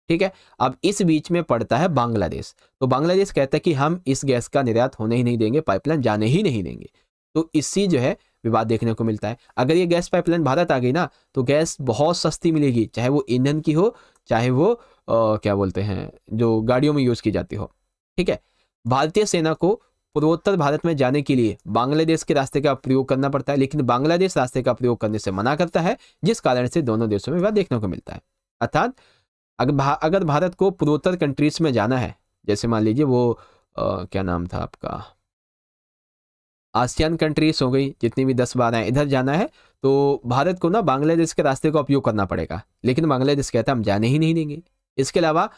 ठीक है, अब इस बीच में पड़ता है बांग्लादेश, तो बांग्लादेश कहता है कि हम इस गैस का निर्यात होने ही नहीं देंगे, पाइपलाइन जाने ही नहीं देंगे। तो इससे जो है विवाद देखने को मिलता है। अगर ये गैस पाइपलाइन भारत आ गई ना तो गैस बहुत सस्ती मिलेगी, चाहे वो ईंधन की हो, चाहे वो क्या बोलते हैं जो गाड़ियों में यूज की जाती हो। ठीक है, भारतीय सेना को पूर्वोत्तर भारत में जाने के लिए बांग्लादेश के रास्ते का प्रयोग करना पड़ता है, लेकिन बांग्लादेश रास्ते का प्रयोग करने से मना करता है, जिस कारण से दोनों देशों में विवाद देखने को मिलता है। अर्थात अगर भारत को पूर्वोत्तर कंट्रीज में जाना है, जैसे मान लीजिए वो क्या नाम था आपका, आसियान कंट्रीज हो गई, जितनी भी 10-12 हैं, इधर जाना है तो भारत को ना बांग्लादेश के रास्ते का उपयोग करना पड़ेगा, लेकिन बांग्लादेश कहता है हम जाने ही नहीं देंगे। इसके अलावा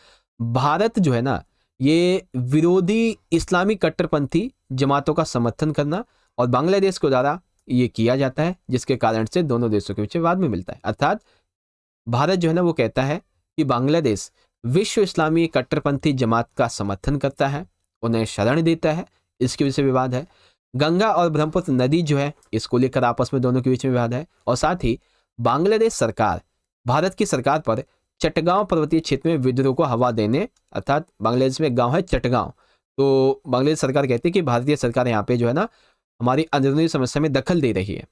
भारत जो है ना, ये विरोधी इस्लामी कट्टरपंथी जमातों का समर्थन करना और बांग्लादेश को द्वारा ये किया जाता है, जिसके कारण से दोनों देशों के बीच विवाद में मिलता है। अर्थात भारत जो है ना वो कहता है कि बांग्लादेश विश्व इस्लामी कट्टरपंथी जमात का समर्थन करता है, उन्हें शरण देता है, इसकी वजह से विवाद है। गंगा और ब्रह्मपुत्र नदी जो है इसको लेकर आपस में दोनों के बीच में विवाद है। और साथ ही बांग्लादेश सरकार भारत की सरकार पर चटगांव पर्वतीय क्षेत्र में विद्रोह को हवा देने, अर्थात बांग्लादेश में एक गांव है चटगांव, तो बांग्लादेश सरकार कहती है कि भारतीय सरकार यहाँ पे जो है ना हमारी अंदरूनी समस्या में दखल दे रही है।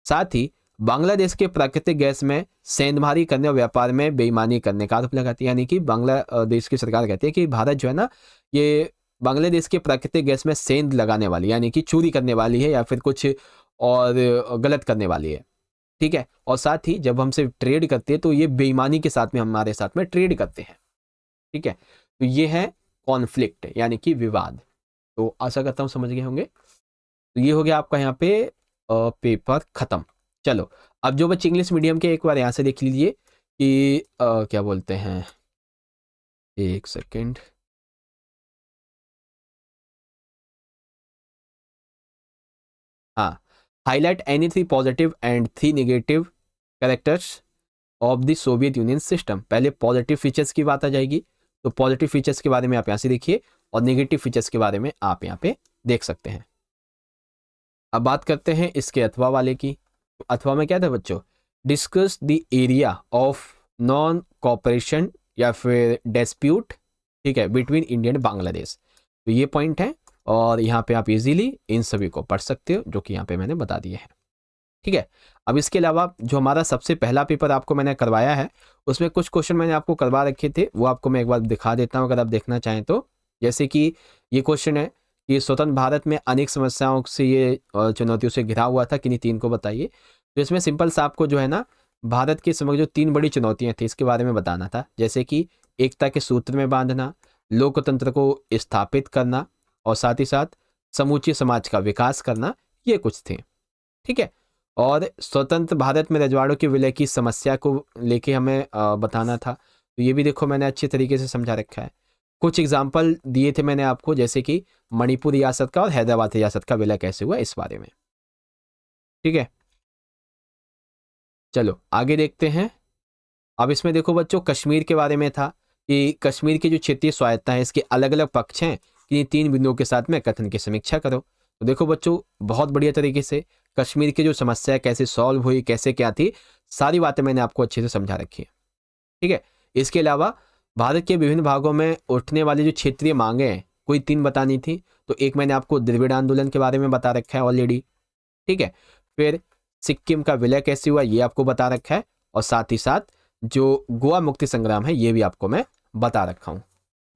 साथ ही बांग्लादेश के प्राकृतिक गैस में सेंधमारी करने और व्यापार में बेईमानी करने का आरोप लगाती है। यानी कि बांग्लादेश की सरकार कहती है कि भारत जो है ना ये बांग्लादेश के प्राकृतिक गैस में सेंध लगाने वाली, यानी कि चोरी करने वाली है या फिर कुछ और गलत करने वाली है। ठीक है, और साथ ही जब हमसे ट्रेड करते हैं तो ये बेईमानी के साथ में हमारे साथ में ट्रेड करते हैं। ठीक है, तो ये है कॉन्फ्लिक्ट यानी कि विवाद। तो आशा करता हूं समझ गए होंगे। तो ये हो गया आपका यहाँ पे पेपर खत्म। चलो अब जो बच्चे इंग्लिश मीडियम के एक बार यहाँ से देख लीजिए कि क्या बोलते हैं, एक सेकेंड, हाँ, highlight any 3 positive and 3 negative characters of the Soviet union system. पहले पॉजिटिव फीचर्स की बात आ जाएगी, तो पॉजिटिव फीचर्स के बारे में आप यहाँ से देखिए और नेगेटिव फीचर्स के बारे में आप यहाँ पे देख सकते हैं। अब बात करते हैं इसके अथवा वाले की। तो अथवा में क्या था बच्चों, discuss the area of non cooperation या फिर डिस्प्यूट, ठीक है, बिटवीन इंडिया एंड बांग्लादेश। तो ये पॉइंट है और यहाँ पे आप इजीली इन सभी को पढ़ सकते हो, जो कि यहाँ पे मैंने बता दिए हैं। ठीक है, अब इसके अलावा जो हमारा सबसे पहला पेपर आपको मैंने करवाया है उसमें कुछ क्वेश्चन मैंने आपको करवा रखे थे, वो आपको मैं एक बार दिखा देता हूँ अगर आप देखना चाहें तो। जैसे कि ये क्वेश्चन है कि स्वतंत्र भारत में अनेक समस्याओं से ये चुनौतियों से घिरा हुआ था, किन्हीं 3 को बताइए। तो इसमें सिंपल सा आपको जो है ना भारत के समग्र जो 3 बड़ी चुनौतियां थी इसके बारे में बताना था। जैसे कि एकता के सूत्र में बांधना, लोकतंत्र को स्थापित करना और साथ ही साथ समूचे समाज का विकास करना, ये कुछ थे। ठीक है, और स्वतंत्र भारत में रजवाड़ों के विलय की समस्या को लेके हमें बताना था। तो ये भी देखो मैंने अच्छे तरीके से समझा रखा है। कुछ एग्जाम्पल दिए थे मैंने आपको, जैसे कि मणिपुर रियासत का और हैदराबाद रियासत का विलय कैसे हुआ इस बारे में। ठीक है, चलो आगे देखते हैं। अब इसमें देखो बच्चों कश्मीर के बारे में था कि कश्मीर की जो क्षेत्रीय स्वायत्ता है इसके अलग अलग पक्ष हैं, कि 3 बिंदुओं के साथ में कथन की समीक्षा करो। तो देखो बच्चों बहुत बढ़िया तरीके से कश्मीर की जो समस्या कैसे सॉल्व हुई, कैसे क्या थी, सारी बातें मैंने आपको अच्छे से समझा रखी है। ठीक है, इसके अलावा भारत के विभिन्न भागों में उठने वाली जो क्षेत्रीय मांगे हैं, कोई 3 बतानी थी, तो एक मैंने आपको द्रविड़ आंदोलन के बारे में बता रखा है ऑलरेडी, ठीक है। फिर सिक्किम का विलय कैसे हुआ ये आपको बता रखा है, और साथ ही साथ जो गोवा मुक्ति संग्राम है ये भी आपको मैं बता रखा हूँ,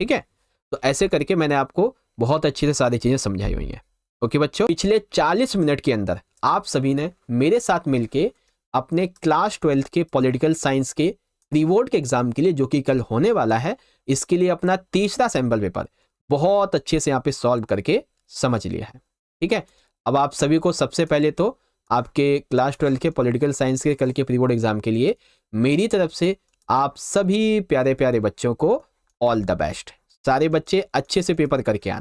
ठीक है। तो ऐसे करके मैंने आपको बहुत अच्छी से सारी चीज़ें समझाई हुई हैं। ओके बच्चों, पिछले 40 मिनट के अंदर आप सभी ने मेरे साथ मिलके अपने क्लास 12th के पॉलिटिकल साइंस के प्री बोर्ड के एग्जाम के लिए, जो कि कल होने वाला है, इसके लिए अपना तीसरा सैंपल पेपर बहुत अच्छे से यहाँ पे सॉल्व करके समझ लिया है, ठीक है। अब आप सभी को सबसे पहले तो आपके क्लास 12 के पॉलिटिकल साइंस के कल के प्री बोर्ड एग्जाम के लिए मेरी तरफ से आप सभी प्यारे प्यारे बच्चों को ऑल द बेस्ट। सारे बच्चे अच्छे से पेपर करके आना।